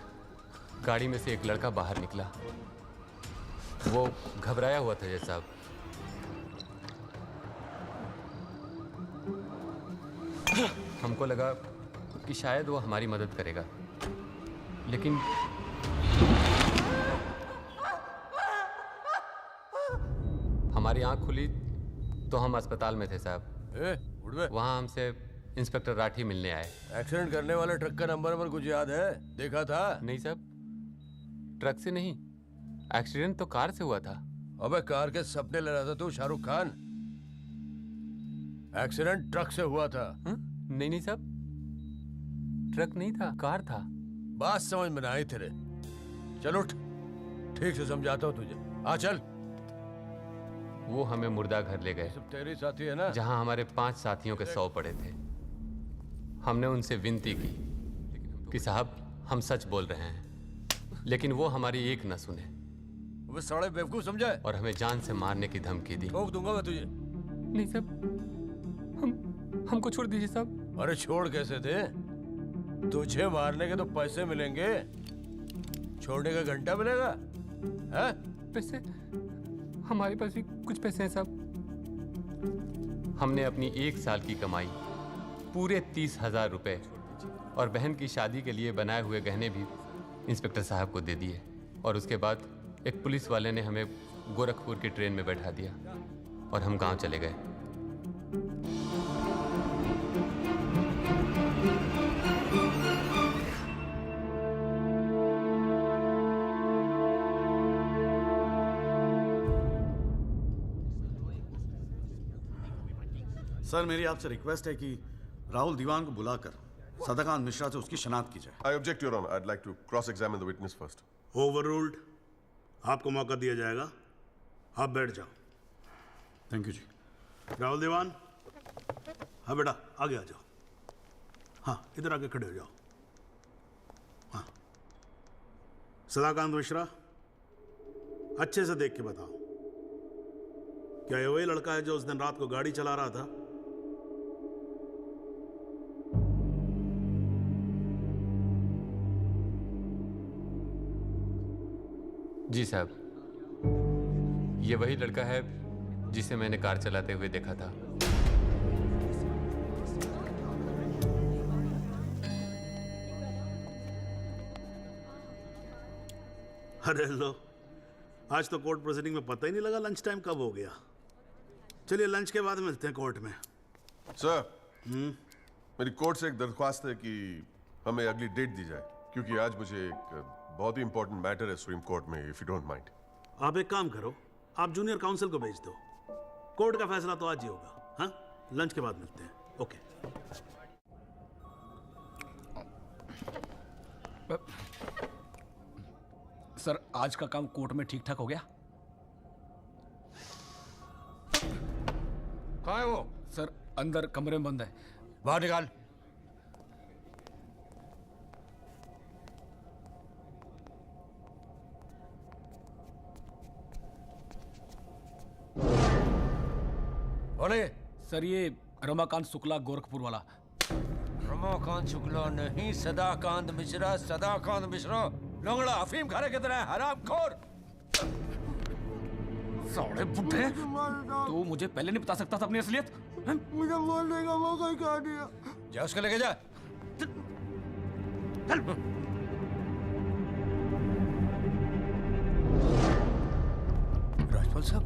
गाड़ी में से एक लड़का बाहर निकला। वो घबराया हुआ था जैसा। हमको लगा कि शायद वो हमारी मदद करेगा, लेकिन हमारी आंख खुली तो हम अस्पताल में थे साहब। वहाँ हमसे इंस्पेक्टर राठी मिलने आए। एक्सीडेंट करने वाले ट्रक का नंबर कुछ याद है? देखा था? नहीं साहब, ट्रक से नहीं, एक्सीडेंट तो कार से हुआ था। अबे कार के सपने ले रहा था तू शाहरुख खान। एक्सीडेंट ट्रक से हुआ था। नहीं नहीं साहब, ट्रक नहीं था, कार था। बात समझ में आई तेरे। चल उठ, ठीक से समझाता हूँ तुझे। आ चल। वो हमें मुर्दा घर ले गए। सब तेरे साथी है ना? जहाँ हमारे 5 साथियों के 100 पड़े थे। हमने उनसे विनती की कि साहब हम सच बोल रहे हैं, लेकिन वो हमारी एक न सुने। वो साले बेवकूफ समझा और हमें जान से मारने की धमकी दी। ठोक दूंगा मैं तुझे। नहीं साहब, हमको छोड़ दीजिए साहब। अरे छोड़ कैसे थे? तुझे मारने के तो पैसे मिलेंगे, छोड़ने का घंटा मिलेगा? हैं? पैसे? हमारे पास भी कुछ पैसे हैं साहब। हमने अपनी 1 साल की कमाई पूरे 30,000 रुपए और बहन की शादी के लिए बनाए हुए गहने भी इंस्पेक्टर साहब को दे दिए। और उसके बाद एक पुलिस वाले ने हमें गोरखपुर की ट्रेन में बैठा दिया और हम गांव चले गए। सर मेरी आपसे रिक्वेस्ट है कि राहुल दीवान को बुलाकर सदाकांत मिश्रा से उसकी शनाख्त की जाए। I object, Your Honor. I'd like to cross-examine the witness first. Overruled. आपको मौका दिया जाएगा, आप बैठ जाओ। थैंक यू जी। राहुल दीवान, हाँ बेटा आगे आ जाओ। हाँ इधर आके खड़े हो जाओ। हाँ सदाकांत मिश्रा, अच्छे से देख के बताओ, क्या ये वही लड़का है जो उस दिन रात को गाड़ी चला रहा था? जी साहब, ये वही लड़का है जिसे मैंने कार चलाते हुए देखा था। अरे लो, आज तो कोर्ट प्रोसीडिंग में पता ही नहीं लगा लंच टाइम कब हो गया। चलिए लंच के बाद मिलते हैं कोर्ट में। सर, मेरी कोर्ट से एक दरख्वास्त है कि हमें अगली डेट दी जाए, क्योंकि आज मुझे एक बहुत ही इंपॉर्टेंट मैटर है सुप्रीम कोर्ट में, इफ यू डोंट माइंड। आप एक काम करो, आप जूनियर काउंसिल को भेज दो। कोर्ट का फैसला तो आज ही होगा। हाँ, लंच के बाद मिलते हैं। ओके। सर आज का काम कोर्ट में ठीक ठाक हो गया? कहाँ है वो? सर अंदर कमरे में बंद है। बाहर निकाल। कौन है? सर ये रमाकांत शुक्ला, गोरखपुर वाला। रमाकांत शुक्ला नहीं, सदाकांत मिश्रा। सदाकांत मिश्रा लंगड़ा अफीम खाने की तरह हरामखोर। साले बुड्ढे, तू मुझे पहले नहीं बता सकता था अपनी असलियत? मुझे बोलने का मौका ही कहा दिया। जा उसको लेके जा। राजपाल साहब,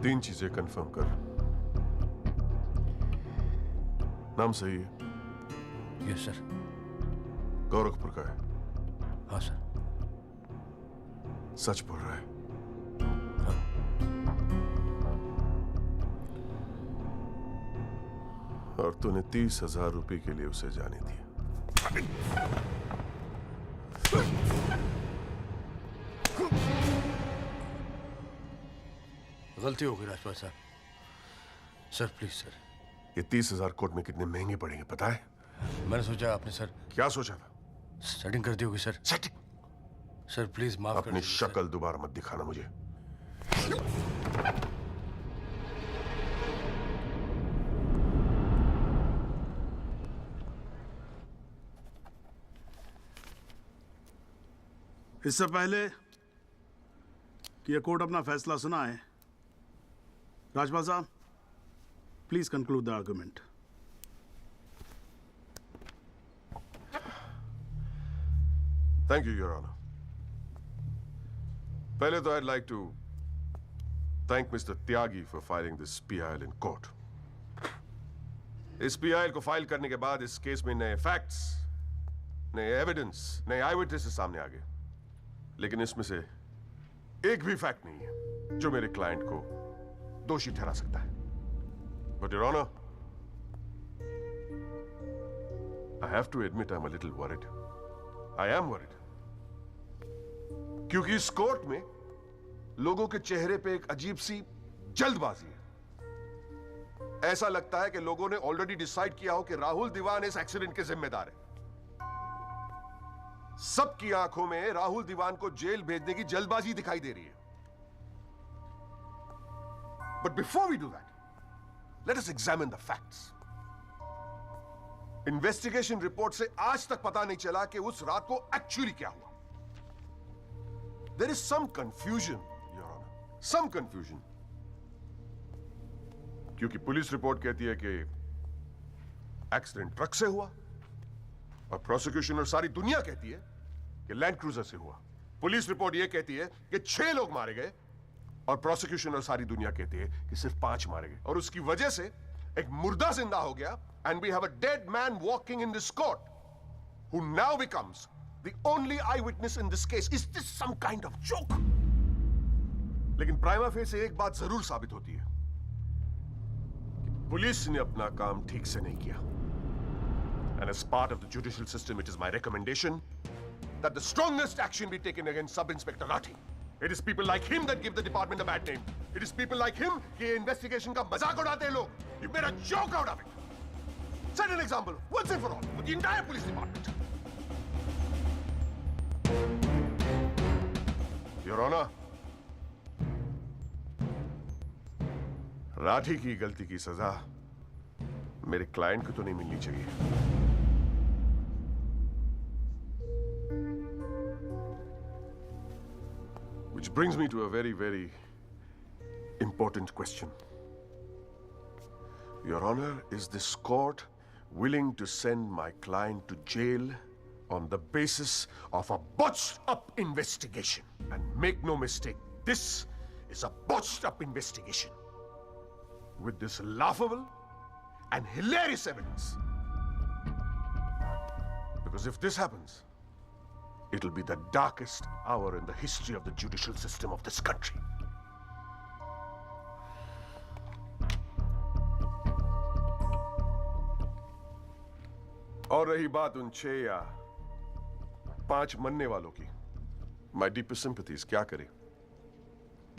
तीन चीजें कंफर्म कर। नाम सही है? Yes sir. गोरखपुर का है? हाँ सर। सच बोल रहा है? हाँ। और तूने 30,000 रुपए के लिए उसे जाने दिया। गलती हो गई राजपाल साहब। Sir please sir. ये 30,000 कोर्ट में कितने महंगे पड़ेंगे पता है? मैंने सोचा आपने सर। क्या सोचा था? सेटिंग कर दी होगी सर। सेटिंग? सर प्लीज माफ कर अपनी शक्ल दोबारा मत दिखाना मुझे। इससे पहले कि यह कोर्ट अपना फैसला सुनाए, Rajpal sahab please conclude the argument. Thank you your honour. पहले तो I'd like to thank Mr. Tyagi for filing this PIL in court. इस PIL को फाइल करने के बाद इस केस में नए फैक्ट्स, नए एविडेंस, नए आई विटनेसेस सामने आ गए, लेकिन इसमें से एक भी फैक्ट नहीं है जो मेरे क्लाइंट को दोषी ठहरा सकता है। But Your Honor, I have to admit I'm a little worried. I am worried. क्योंकि इस कोर्ट में लोगों के चेहरे पे एक अजीब सी जल्दबाजी है। ऐसा लगता है कि लोगों ने ऑलरेडी डिसाइड किया हो कि राहुल दीवान इस एक्सीडेंट के जिम्मेदार है। सबकी आंखों में राहुल दीवान को जेल भेजने की जल्दबाजी दिखाई दे रही है। But before we do that, let us examine the facts. Investigation report से आज तक पता नहीं चला कि उस रात को एक्चुअली क्या हुआ। There is some confusion, Your Honor. Some confusion. क्योंकि पुलिस रिपोर्ट कहती है कि एक्सीडेंट ट्रक से हुआ, और प्रोसिक्यूशन और सारी दुनिया कहती है कि लैंड क्रूजर से हुआ। पुलिस रिपोर्ट यह कहती है कि 6 लोग मारे गए, और प्रोसिक्यूशन और सारी दुनिया कहती है कि सिर्फ 5 मारे गए, और उसकी वजह से एक मुर्दा जिंदा हो गया, and we have a dead man walking in this court who now becomes the only eyewitness in this case. Is this some kind of joke? लेकिन प्राइमा फेसी एक बात जरूर साबित होती है कि पुलिस ने अपना काम ठीक से नहीं किया. And as part of the judicial system, it is my recommendation that the strongest action be taken against Sub-Inspector Rathi. It is people like him that give the department a bad name. It is people like him कि investigation का मजाक उड़ाते हैं लोग. You made a joke out of it. Set an example, once and for all, for the entire police department. Your Honor, Rathi की गलती की सजा मेरे क्लाइंट को तो नहीं मिलनी चाहिए. Which brings me to a very, very important question. Your Honor, is this court willing to send my client to jail on the basis of a botched-up investigation? And make no mistake, this is a botched-up investigation with this laughable and hilarious evidence. Because if this happens, it'll be the darkest hour in the history of the judicial system of this country. और रही बात उन 6 या 5 मरने वालों की, my deepest sympathies, क्या करें?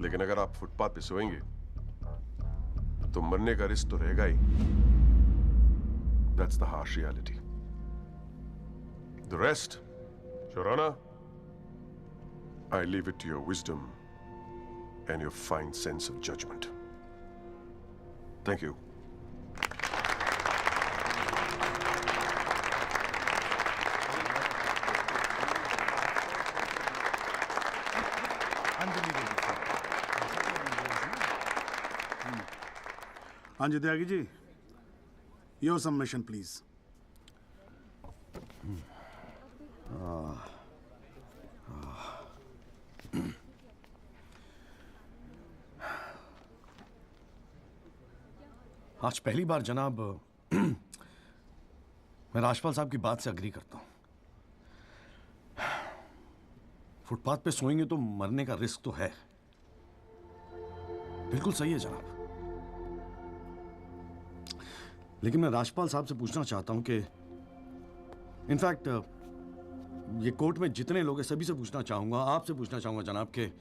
लेकिन अगर आप फुटपाथ पे सोएंगे तो मरने का रिस्क तो रहेगा ही. That's the harsh reality. The rest, Your Honor, I leave it to your wisdom and your fine sense of judgment. Thank you. हाँ जी Tyagi ji, your submission please. आज पहली बार जनाब मैं राजपाल साहब की बात से अग्री करता हूं. फुटपाथ पे सोएंगे तो मरने का रिस्क तो है. बिल्कुल सही है जनाब. लेकिन मैं राजपाल साहब से पूछना चाहता हूं कि इनफैक्ट ये कोर्ट में जितने लोग हैं सभी से पूछना चाहूंगा, आपसे पूछना चाहूंगा जनाब कि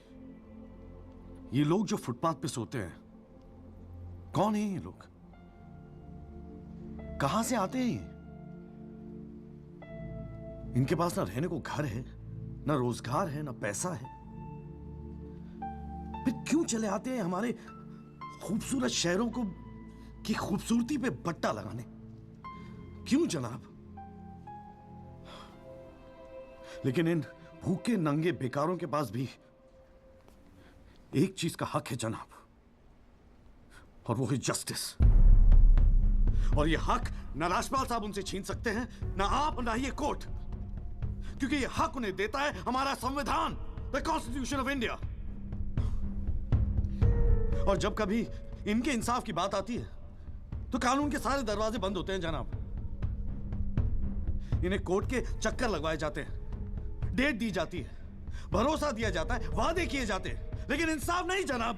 ये लोग जो फुटपाथ पे सोते हैं कौन है? ये लोग कहां से आते हैं? इनके पास ना रहने को घर है, ना रोजगार है, ना पैसा है. फिर क्यों चले आते हैं हमारे खूबसूरत शहरों को की खूबसूरती पे बट्टा लगाने? क्यों जनाब? लेकिन इन भूखे नंगे बेकारों के पास भी एक चीज का हक है जनाब, और वो है जस्टिस. और ये हक ना राजपाल साहब उनसे छीन सकते हैं, ना आप, ना ये कोर्ट, क्योंकि ये हक उन्हें देता है हमारा संविधान, द कॉन्स्टिट्यूशन ऑफ इंडिया. और जब कभी इनके इंसाफ की बात आती है तो कानून के सारे दरवाजे बंद होते हैं जनाब. इन्हें कोर्ट के चक्कर लगवाए जाते हैं, डेट दी जाती है, भरोसा दिया जाता है, वादे किए जाते हैं, लेकिन इंसाफ नहीं जनाब.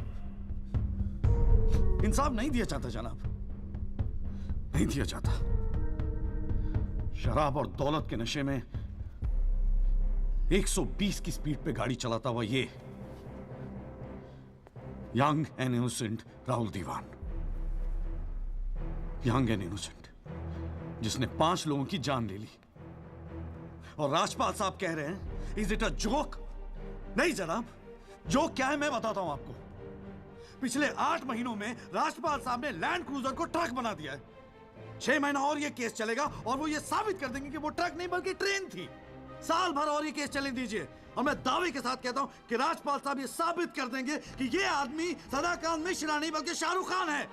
इंसाफ नहीं दिया जाता जनाब, नहीं दिया जाता. शराब और दौलत के नशे में 120 की स्पीड पे गाड़ी चलाता हुआ ये young and innocent Rahul Diwan, young and innocent, जिसने 5 लोगों की जान ले ली. और राजपाल साहब कह रहे हैं इज इट अ जोक? नहीं जनाब, जोक क्या है मैं बताता हूं आपको. पिछले 8 महीनों में राजपाल साहब ने लैंड क्रूजर को ट्रक बना दिया है. 6 महीना और ये केस चलेगा और वो ये साबित कर देंगे कि वो ट्रक नहीं बल्कि ट्रेन थी. साल भर और ये केस चलने दीजिए और मैं दावे के साथ कहता हूं कि राजपाल साहब ये साबित कर देंगे कि ये आदमी सदाकांत मिश्रा नहीं बल्कि शाहरुख खान है.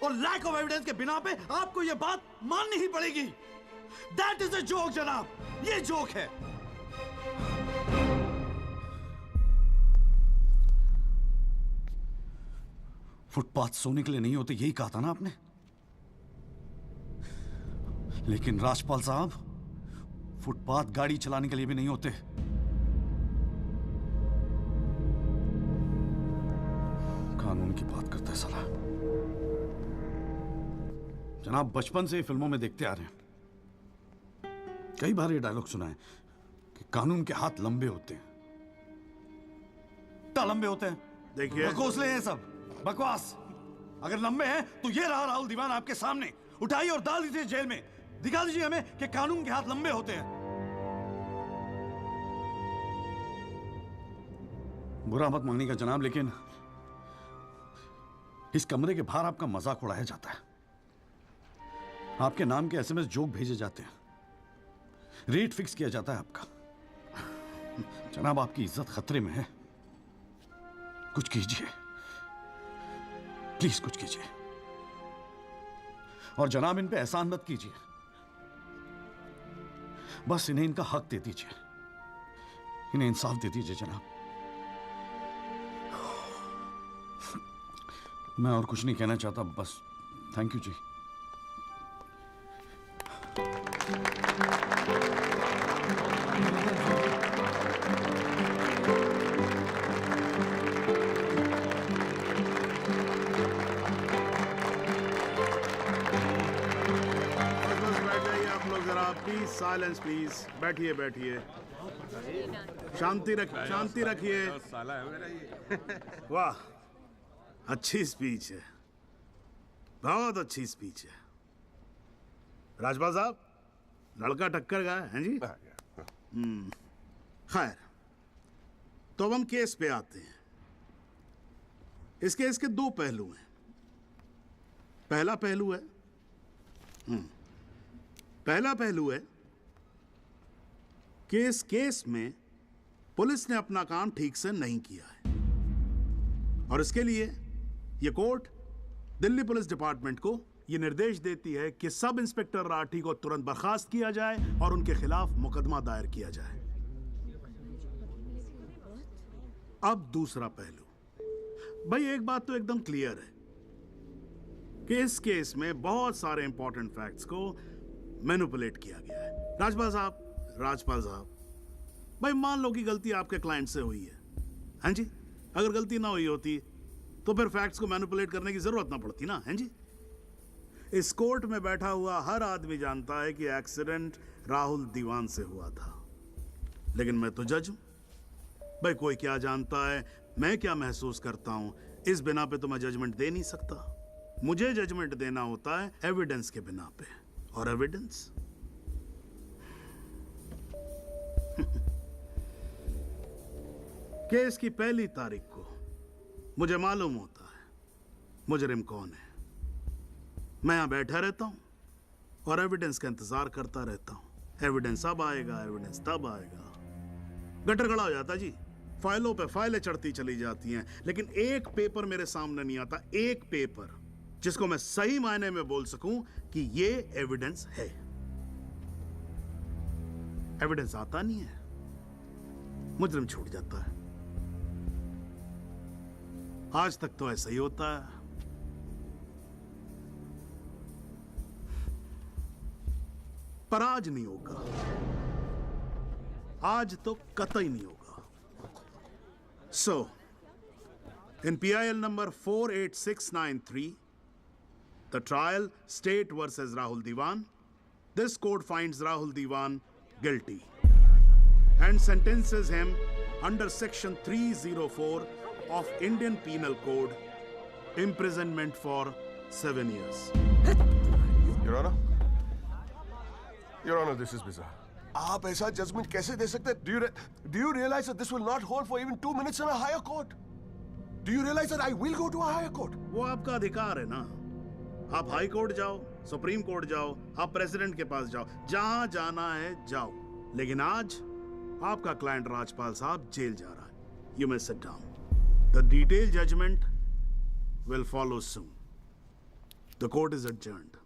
और लैक ऑफ एविडेंस के बिना पे आपको ये बात माननी ही पड़ेगी. दैट इज अ जोक जनाब, ये जोक है. फुटपाथ सोने के लिए नहीं होते, यही कहा था ना आपने. लेकिन राजपाल साहब फुटपाथ गाड़ी चलाने के लिए भी नहीं होते। कानून की बात करता है साला। जनाब, बचपन से फिल्मों में देखते आ रहे हैं, कई बार ये डायलॉग सुना है कि कानून के हाथ लंबे होते हैं। क्या लंबे होते हैं? देखिए, बकौसले हैं सब, बकवास। अगर लंबे हैं तो ये रहा राहुल दीवान आपके सामने, उठाइए और डाल दीजिए जेल में। दिखा दीजिए हमें कि कानून के हाथ लंबे होते हैं। बुरा मत मानिएगा जनाब, लेकिन इस कमरे के बाहर आपका मजाक उड़ाया जाता है। आपके नाम के एसएमएस जोक भेजे जाते हैं, रेट फिक्स किया जाता है आपका। जनाब, आपकी इज्जत खतरे में है। कुछ कीजिए प्लीज, कुछ कीजिए। और जनाब, इन पे एहसान मत कीजिए, बस इन्हें इनका हक दे दीजिए, इन्हें इंसाफ दे दीजिए जनाब। मैं और कुछ नहीं कहना चाहता, बस थैंक यू जी। Silence please. बैठिए बैठिए, शांति रखिए, शांति रखिए। वाह, अच्छी स्पीच है, बहुत अच्छी स्पीच है। राजपाल साहब, लड़का टक्कर गया है जी। खैर, तो अब हम केस पे आते हैं। इस केस के दो पहलू हैं। पहला पहलू है कि इस केस में पुलिस ने अपना काम ठीक से नहीं किया है, और इसके लिए ये कोर्ट दिल्ली पुलिस डिपार्टमेंट को ये निर्देश देती है कि सब इंस्पेक्टर राठी को तुरंत बर्खास्त किया जाए और उनके खिलाफ मुकदमा दायर किया जाए। अब दूसरा पहलू। भाई, एक बात तो एकदम क्लियर है कि इस केस में बहुत सारे इंपॉर्टेंट फैक्ट्स को मैनिपुलेट किया गया है। राजपाल साहब, भाई मान लो कि गलती आपके क्लाइंट से हुई है, हाँ जी। अगर गलती ना हुई होती तो फिर फैक्ट्स को मैनिपुलेट करने की जरूरत ना पड़ती ना, हाँ जी। इस कोर्ट में बैठा हुआ हर आदमी जानता है कि एक्सीडेंट राहुल दीवान से हुआ था, लेकिन मैं तो जज हूं। भाई, कोई क्या जानता है, मैं क्या महसूस करता हूं, इस बिना पे तो मैं जजमेंट दे नहीं सकता। मुझे जजमेंट देना होता है एविडेंस के बिना पे, और एविडेंस केस की पहली तारीख को मुझे मालूम होता है मुजरिम कौन है। मैं यहां बैठा रहता हूं और एविडेंस का इंतजार करता रहता हूं। एविडेंस अब आएगा, एविडेंस तब आएगा। गटर खड़ा हो जाता जी, फाइलों पे फाइलें चढ़ती चली जाती हैं, लेकिन एक पेपर मेरे सामने नहीं आता, एक पेपर जिसको मैं सही मायने में बोल सकूं कि ये एविडेंस है। एविडेंस आता नहीं है, मुजरिम छूट जाता है। आज तक तो ऐसा ही होता है। पर आज नहीं होगा, आज तो कतई नहीं होगा। So, in PIL number 48693, the trial State versus Rahul Diwan, this court finds Rahul Diwan guilty and sentences him under section 304 of Indian Penal Code, imprisonment for 7 years. Your Honor, Your Honor, this is bizarre. आप ऐसा judgement कैसे दे सकते हैं? Do you realize that this will not hold for even 2 minutes in a higher court? Do you realize that I will go to a higher court? वो आपका अधिकार है ना। आप हाई कोर्ट जाओ, सुप्रीम कोर्ट जाओ, आप प्रेसिडेंट के पास जाओ, जहां जाना है जाओ। लेकिन आज आपका क्लाइंट राजपाल साहब जेल जा रहा है। You may sit down. The detailed judgment will follow soon. The court is adjourned.